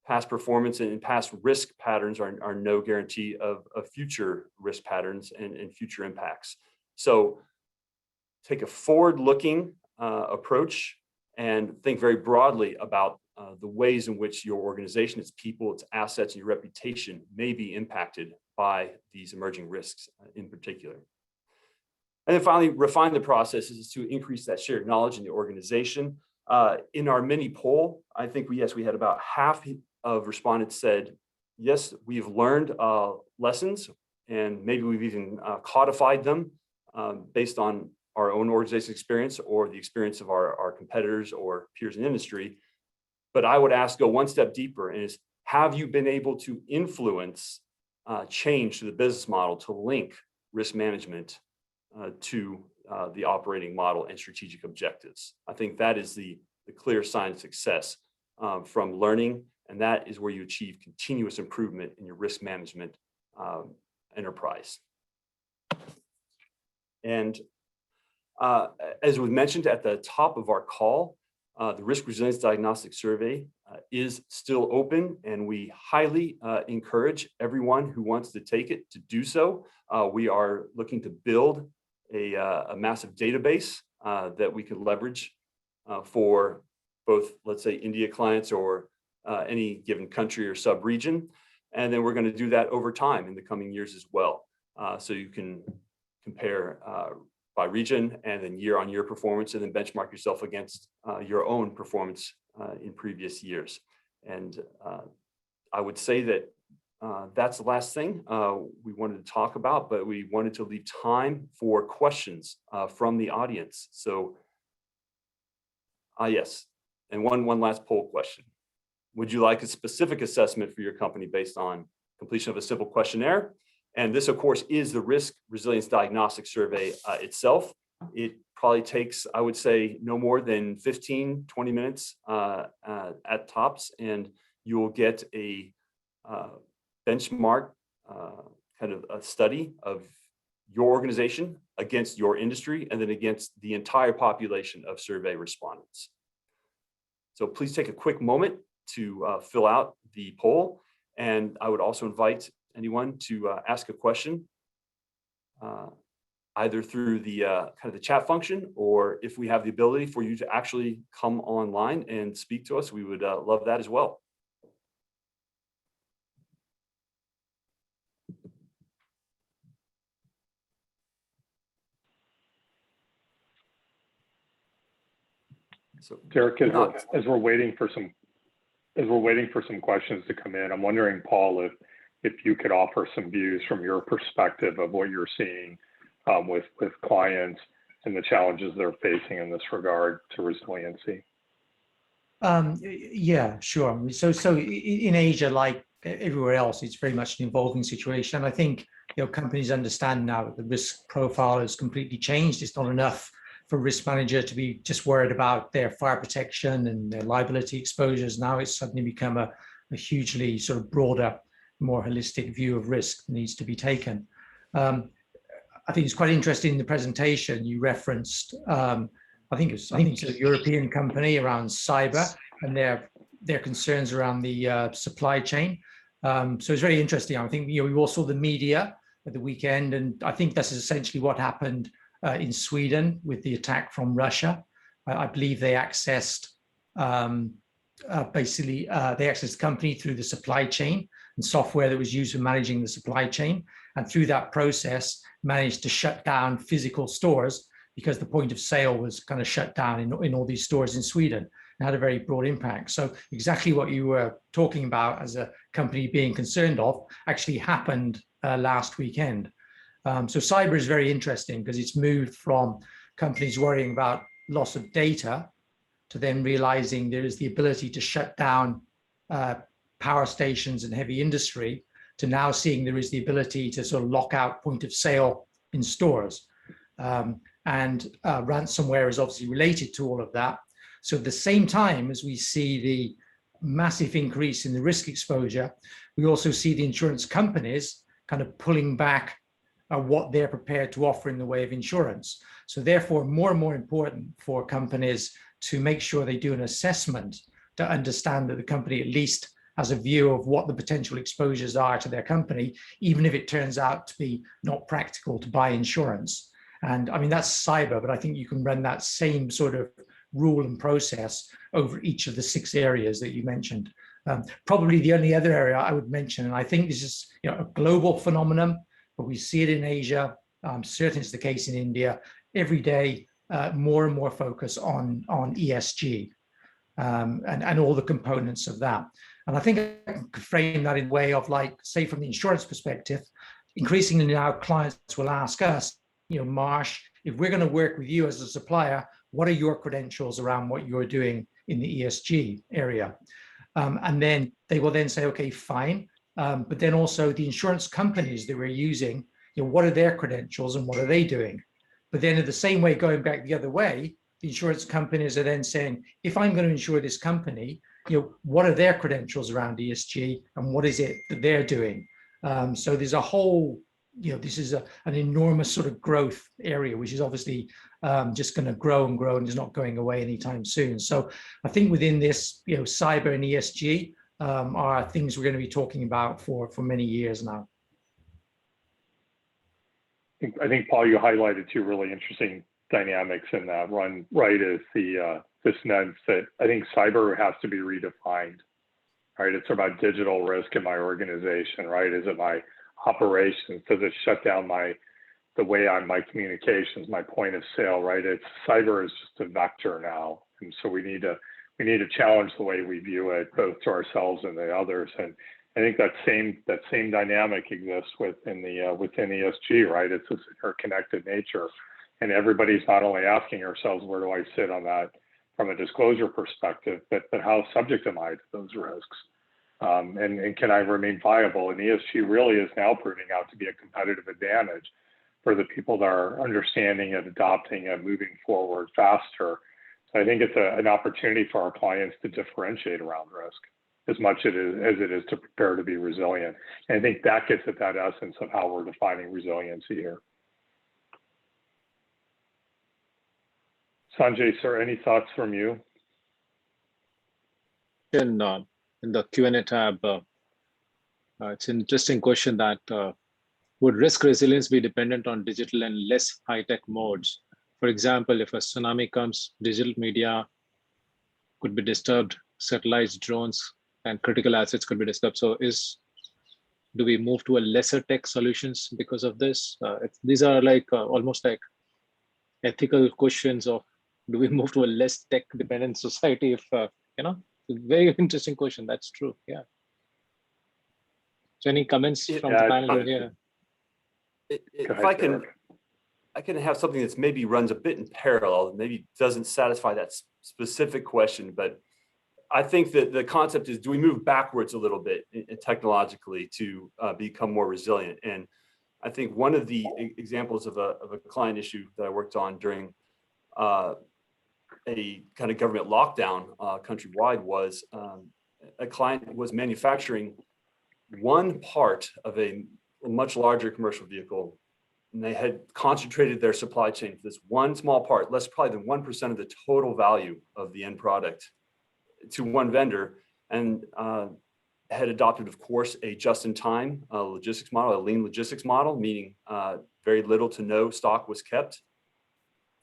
past performance and past risk patterns are no guarantee of future risk patterns and future impacts. So take a forward-looking approach and think very broadly about the ways in which your organization, its people, its assets, and your reputation may be impacted by these emerging risks in particular. And then finally, refine the processes to increase that shared knowledge in the organization. In our mini poll, I think we had about half of respondents said, yes, we've learned lessons, and maybe we've even codified them based on our own organization experience or the experience of our competitors or peers in industry. But I would ask, go one step deeper, and is, have you been able to influence change to the business model to link risk management to the operating model and strategic objectives? I think that is the clear sign of success from learning, and that is where you achieve continuous improvement in your risk management enterprise. And as we mentioned at the top of our call, the Risk Resilience Diagnostic Survey is still open, and we highly encourage everyone who wants to take it to do so. We are looking to build a massive database that we could leverage for both, let's say, India clients or any given country or sub-region. And then we're going to do that over time in the coming years as well. So you can compare by region and then year-on-year performance, and then benchmark yourself against your own performance in previous years. And I would say that that's the last thing we wanted to talk about, but we wanted to leave time for questions from the audience. So yes, and one last poll question. Would you like a specific assessment for your company based on completion of a simple questionnaire? And this, of course, is the Risk Resilience Diagnostic Survey itself. It probably takes, I would say, no more than 15, 20 minutes at tops, and you will get a benchmark kind of a study of your organization against your industry and then against the entire population of survey respondents. So please take a quick moment to fill out the poll, and I would also invite anyone to ask a question either through the kind of the chat function, or if we have the ability for you to actually come online and speak to us, we would love that as well. So, Derek, as we're waiting for some questions to come in, I'm wondering, Paul, if you could offer some views from your perspective of what you're seeing with clients and the challenges they're facing in this regard to resiliency. Yeah, sure. So in Asia, like everywhere else, it's very much an evolving situation. I think companies understand now that the risk profile has completely changed. It's not enough for a risk manager to be just worried about their fire protection and their liability exposures. Now it's suddenly become a hugely sort of broader, more holistic view of risk that needs to be taken. I think it's quite interesting in the presentation you referenced, I think it's a European company around cyber, and they're their concerns around the supply chain. So it's very interesting. I think we all saw the media at the weekend, and I think that's essentially what happened in Sweden with the attack from Russia. I believe they accessed basically they accessed the company through the supply chain and software that was used for managing the supply chain, and through that process managed to shut down physical stores because the point of sale was kind of shut down in all these stores in Sweden. It had a very broad impact. So exactly what you were talking about as a company being concerned of actually happened last weekend. So cyber is very interesting because it's moved from companies worrying about loss of data to then realizing there is the ability to shut down power stations and heavy industry, to now seeing there is the ability to sort of lock out point of sale in stores. And ransomware is obviously related to all of that. So at the same time as we see the massive increase in the risk exposure, we also see the insurance companies kind of pulling back what they're prepared to offer in the way of insurance. So therefore, more and more important for companies to make sure they do an assessment to understand that the company at least has a view of what the potential exposures are to their company, even if it turns out to be not practical to buy insurance. And I mean, that's cyber, but I think you can run that same sort of rule and process over each of the 6 areas that you mentioned. Probably the only other area I would mention, and I think this is a global phenomenon, but we see it in Asia, certainly it's the case in India, every day, more and more focus on ESG and all the components of that. And I think I can frame that in a way of, like, say from the insurance perspective, increasingly now clients will ask us, Marsh, if we're going to work with you as a supplier, what are your credentials around what you're doing in the ESG area? And then they will then say, okay, fine. But then also the insurance companies that we're using, what are their credentials and what are they doing? But then in the same way, going back the other way, the insurance companies are then saying, if I'm going to insure this company, what are their credentials around ESG and what is it that they're doing? So there's a whole, this is an enormous sort of growth area, which is obviously just going to grow and grow and is not going away anytime soon. So I think within this, cyber and ESG are things we're going to be talking about for many years now. I think, Paul, you highlighted 2 really interesting dynamics in that. One, right, is the this sense that I think cyber has to be redefined, right? It's about digital risk in my organization, right? Is it my operations? Does it shut down the way on my communications, my point of sale, right? It's cyber is just a vector now, and so we need to challenge the way we view it, both to ourselves and the others. And I think that same dynamic exists within ESG, right? It's this interconnected nature, and everybody's not only asking ourselves, where do I sit on that from a disclosure perspective, but how subject am I to those risks? And can I remain viable? And ESG really is now proving out to be a competitive advantage for the people that are understanding and adopting and moving forward faster. So I think it's an opportunity for our clients to differentiate around risk as much as it is to prepare to be resilient. And I think that gets at that essence of how we're defining resiliency here. Sanjay, sir, any thoughts from you? In the Q&A tab, it's an interesting question that would risk resilience be dependent on digital and less high-tech modes? For example, if a tsunami comes, digital media could be disturbed, satellites, drones, and critical assets could be disturbed. So do we move to a lesser tech solutions because of this? These are like almost like ethical questions of, do we move to a less tech dependent society if, very interesting question. That's true. Yeah. So any comments from the panel here? If I can have something that's maybe runs a bit in parallel, maybe doesn't satisfy that specific question, but I think that the concept is, do we move backwards a little bit technologically to become more resilient? And I think one of the examples of a client issue that I worked on during a kind of government lockdown countrywide was a client was manufacturing one part of a much larger commercial vehicle, and they had concentrated their supply chain for this one small part, less probably than 1% of the total value of the end product, to one vendor. and had adopted, of course, a just-in-time logistics model, a lean logistics model, meaning very little to no stock was kept.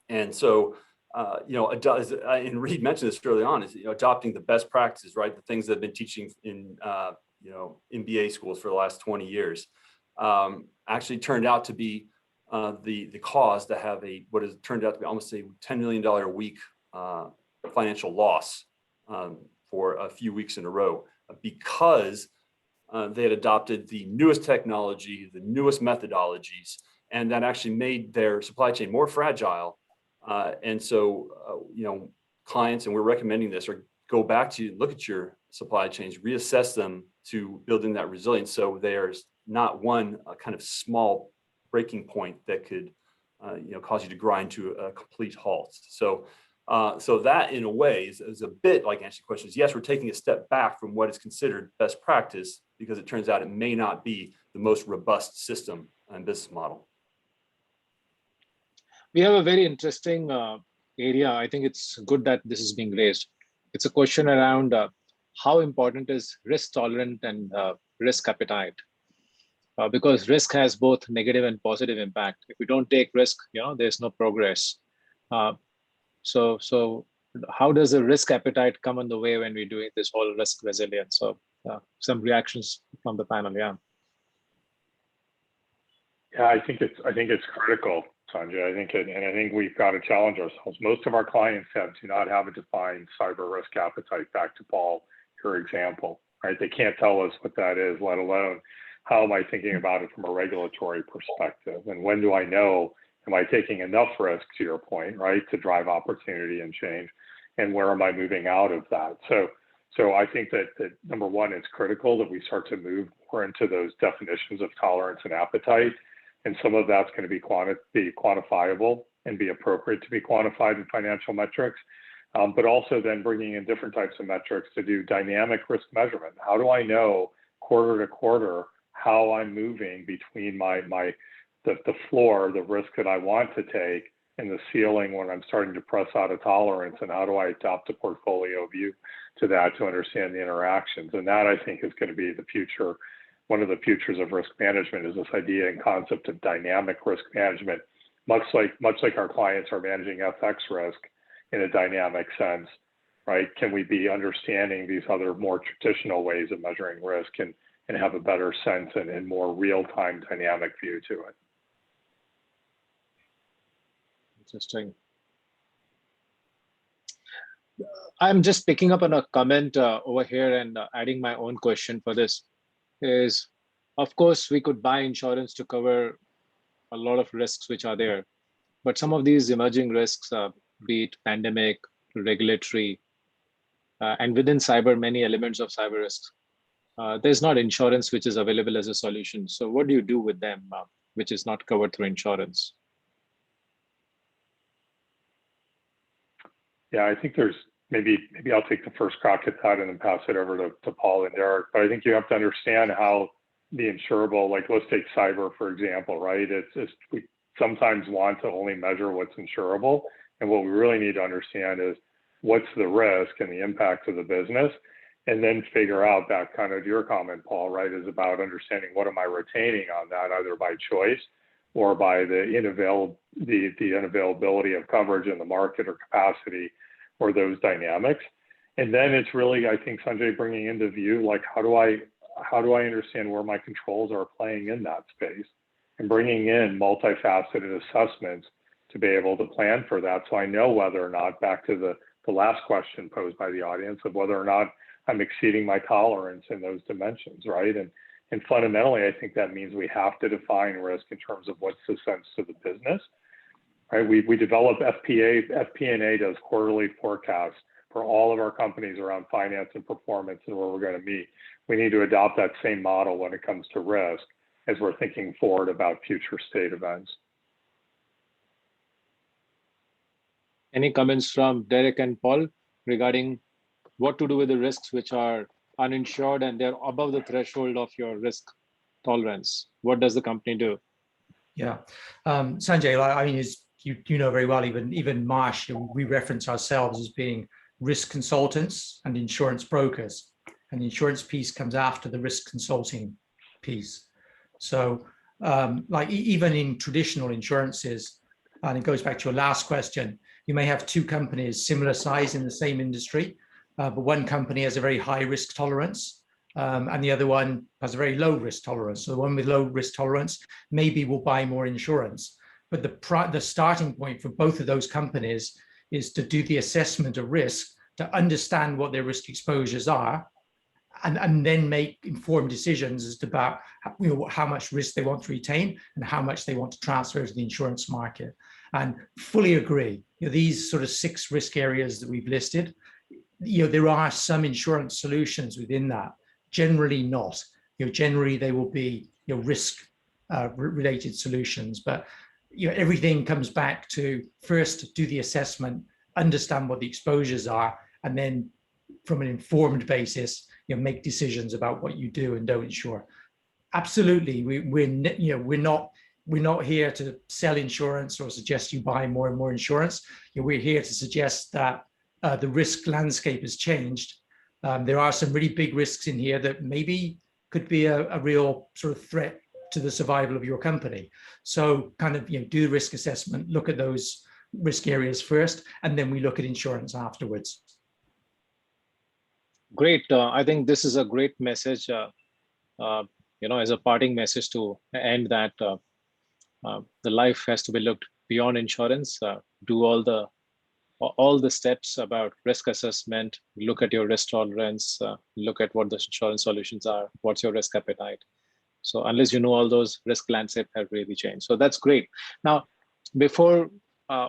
And so, and Reed mentioned this early on, is adopting the best practices, right? The things that I've been teaching in MBA schools for the last 20 years, actually turned out to be the cause to have what has turned out to be almost a $10 million a week financial loss for a few weeks in a row, because they had adopted the newest technology, the newest methodologies, and that actually made their supply chain more fragile. And so, clients, and we're recommending this, or go back to look at your supply chains, reassess them to building that resilience. So there's not one kind of small breaking point that could, cause you to grind to a complete halt. So that, in a way, is a bit like answering questions. Yes, we're taking a step back from what is considered best practice, because it turns out it may not be the most robust system and business model. We have a very interesting area. I think it's good that this is being raised. It's a question around how important is risk tolerant and risk appetite, because risk has both negative and positive impact. If we don't take risk, there's no progress. So how does the risk appetite come in the way when we're doing this whole risk resilience? So some reactions from the panel, Yeah, I think it's critical, Sanjay. I think we've got to challenge ourselves. Most of our clients do not have a defined cyber risk appetite. Back to Paul, your example, right? They can't tell us what that is, let alone how am I thinking about it from a regulatory perspective, and when do I know? Am I taking enough risk, to your point, right, to drive opportunity and change, and where am I moving out of that? So I think that number one, it's critical that we start to move more into those definitions of tolerance and appetite. And some of that's going to be quantifiable and be appropriate to be quantified in financial metrics, but also then bringing in different types of metrics to do dynamic risk measurement. How do I know quarter to quarter how I'm moving between the floor, the risk that I want to take, and the ceiling when I'm starting to press out of tolerance, and how do I adopt a portfolio view to that to understand the interactions? And that, I think, is going to be the future. One of the futures of risk management is this idea and concept of dynamic risk management, much like our clients are managing FX risk in a dynamic sense, right? Can we be understanding these other more traditional ways of measuring risk and have a better sense and more real-time dynamic view to it? Interesting. I'm just picking up on a comment over here and adding my own question for this. Is, of course, we could buy insurance to cover a lot of risks which are there, but some of these emerging risks, be it pandemic, regulatory, and within cyber, many elements of cyber risks, there's not insurance which is available as a solution. So what do you do with them, which is not covered through insurance? Yeah, I think there's maybe I'll take the first crack at that and then pass it over to Paul and Derek. But I think you have to understand how the insurable, like let's take cyber, for example, right? We sometimes want to only measure what's insurable. And what we really need to understand is what's the risk and the impact to the business, and then figure out that, kind of your comment, Paul, right, is about understanding what am I retaining on that, either by choice or by the unavailability of coverage in the market or capacity or those dynamics. And then it's really, I think, Sanjay, bringing into view, like, how do I understand where my controls are playing in that space, and bringing in multifaceted assessments to be able to plan for that. So I know whether or not, back to the last question posed by the audience, of whether or not I'm exceeding my tolerance in those dimensions, right? And fundamentally, I think that means we have to define risk in terms of what's the sense to the business, right? We develop FP&A does quarterly forecasts for all of our companies around finance and performance and where we're going to meet. We need to adopt that same model when it comes to risk as we're thinking forward about future state events. Any comments from Derek and Paul regarding what to do with the risks which are uninsured and they're above the threshold of your risk tolerance? What does the company do? Yeah, Sanjay, I mean, as you know very well, even Marsh, we reference ourselves as being risk consultants and insurance brokers. and the insurance piece comes after the risk consulting piece. So like even in traditional insurances, and it goes back to your last question, you may have two companies similar size in the same industry, but one company has a very high risk tolerance, and the other one has a very low risk tolerance. So the one with low risk tolerance maybe will buy more insurance. But the starting point for both of those companies is to do the assessment of risk, to understand what their risk exposures are, and then make informed decisions as to about how much risk they want to retain and how much they want to transfer to the insurance market. And fully agree, these sort of 6 risk areas that we've listed, there are some insurance solutions within that. Generally not. Generally they will be risk related solutions, but everything comes back to first do the assessment, understand what the exposures are, and then from an informed basis, make decisions about what you do and don't insure. Absolutely, we're not here to sell insurance or suggest you buy more and more insurance. We're here to suggest that the risk landscape has changed. There are some really big risks in here that maybe could be a real sort of threat to the survival of your company. So kind of do the risk assessment, look at those risk areas first, and then we look at insurance afterwards. Great. I think this is a great message, as a parting message to end that the life has to be looked beyond insurance. Do all the steps about risk assessment, look at your risk tolerance, look at what the insurance solutions are, what's your risk appetite. So unless you know all those, risk landscape have really changed. So that's great. Now, before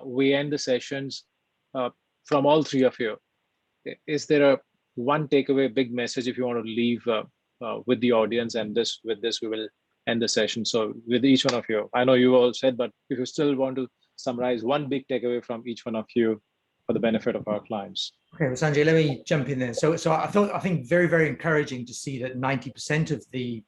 we end the sessions, from all 3 of you, is there a one takeaway, big message if you want to leave with the audience? And with this, we will end the session. So with each one of you, I know you all said, but if you still want to summarize one big takeaway from each one of you for the benefit of our clients. Okay, well, Sanjay, let me jump in there. So I think very, very encouraging to see that 90% of the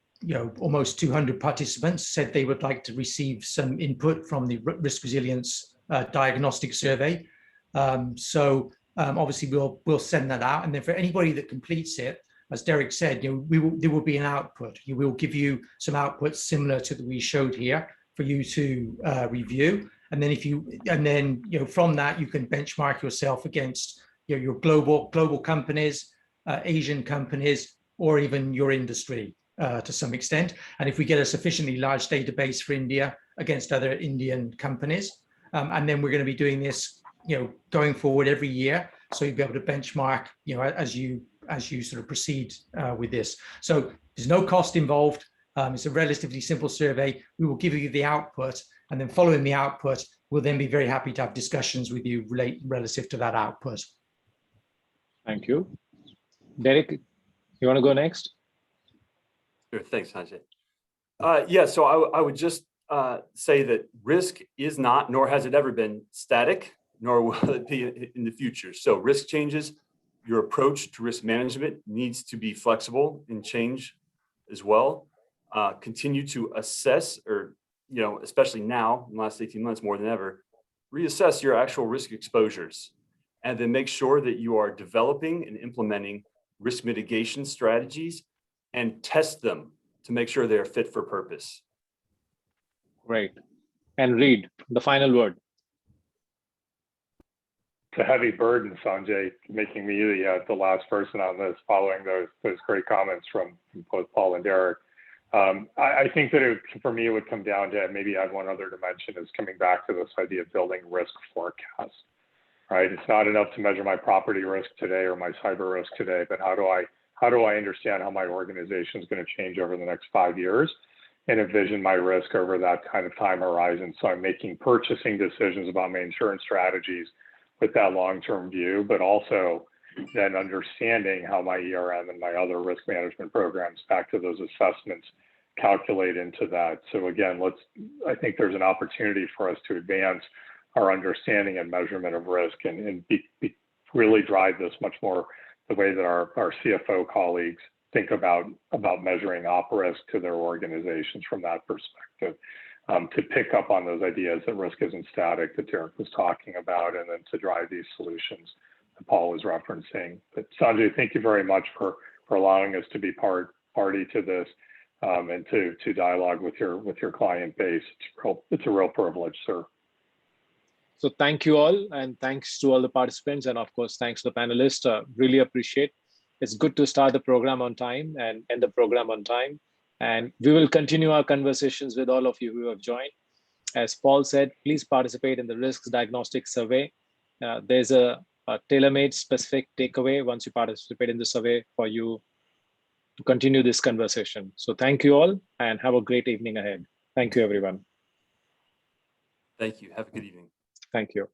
almost 200 participants said they would like to receive some input from the risk resilience diagnostic survey. Obviously we'll send that out, and then for anybody that completes it, as Derek said, there will be an output. We'll give you some outputs similar to that we showed here for you to review, and then from that you can benchmark yourself against your global companies, Asian companies, or even your industry to some extent. And if we get a sufficiently large database for India against other Indian companies, and then we're going to be doing this going forward every year, so you'll be able to benchmark as you sort of proceed with this. So there's no cost involved. It's a relatively simple survey. We will give you the output, and then following the output, we'll then be very happy to have discussions with you relative to that output. Thank you. Derek, you want to go next? Sure, thanks, Sanjay. So I would just say that risk is not, nor has it ever been, static, nor will it be in the future. So risk changes. Your approach to risk management needs to be flexible and change as well. Continue to assess, or especially now in the last 18 months more than ever, reassess your actual risk exposures, and then make sure that you are developing and implementing risk mitigation strategies and test them to make sure they're fit for purpose. Great. And Reed, the final word. It's a heavy burden, Sanjay, making me the last person on this, following those great comments from both Paul and Derek. I think that for me, it would come down to, maybe add one other dimension, is coming back to this idea of building risk forecasts, right? It's not enough to measure my property risk today or my cyber risk today, but how do I understand how my organization is going to change over the next 5 years and envision my risk over that kind of time horizon? So I'm making purchasing decisions about my insurance strategies with that long-term view, but also then understanding how my ERM and my other risk management programs, back to those assessments, calculate into that. So again, I think there's an opportunity for us to advance our understanding and measurement of risk, and really drive this much more the way that our CFO colleagues think about measuring op risk to their organizations from that perspective. To pick up on those ideas that risk isn't static that Derek was talking about, and then to drive these solutions that Paul was referencing. But Sanjay, thank you very much for allowing us to be party to this and to dialogue with your client base. It's a real privilege, sir. So thank you all, and thanks to all the participants, and of course, thanks to the panelists. Really appreciate. It's good to start the program on time and end the program on time. And we will continue our conversations with all of you who have joined. As Paul said, please participate in the risks diagnostic survey. There's a tailor-made specific takeaway once you participate in the survey for you to continue this conversation. So thank you all, and have a great evening ahead. Thank you, everyone. Thank you. Have a good evening. Thank you.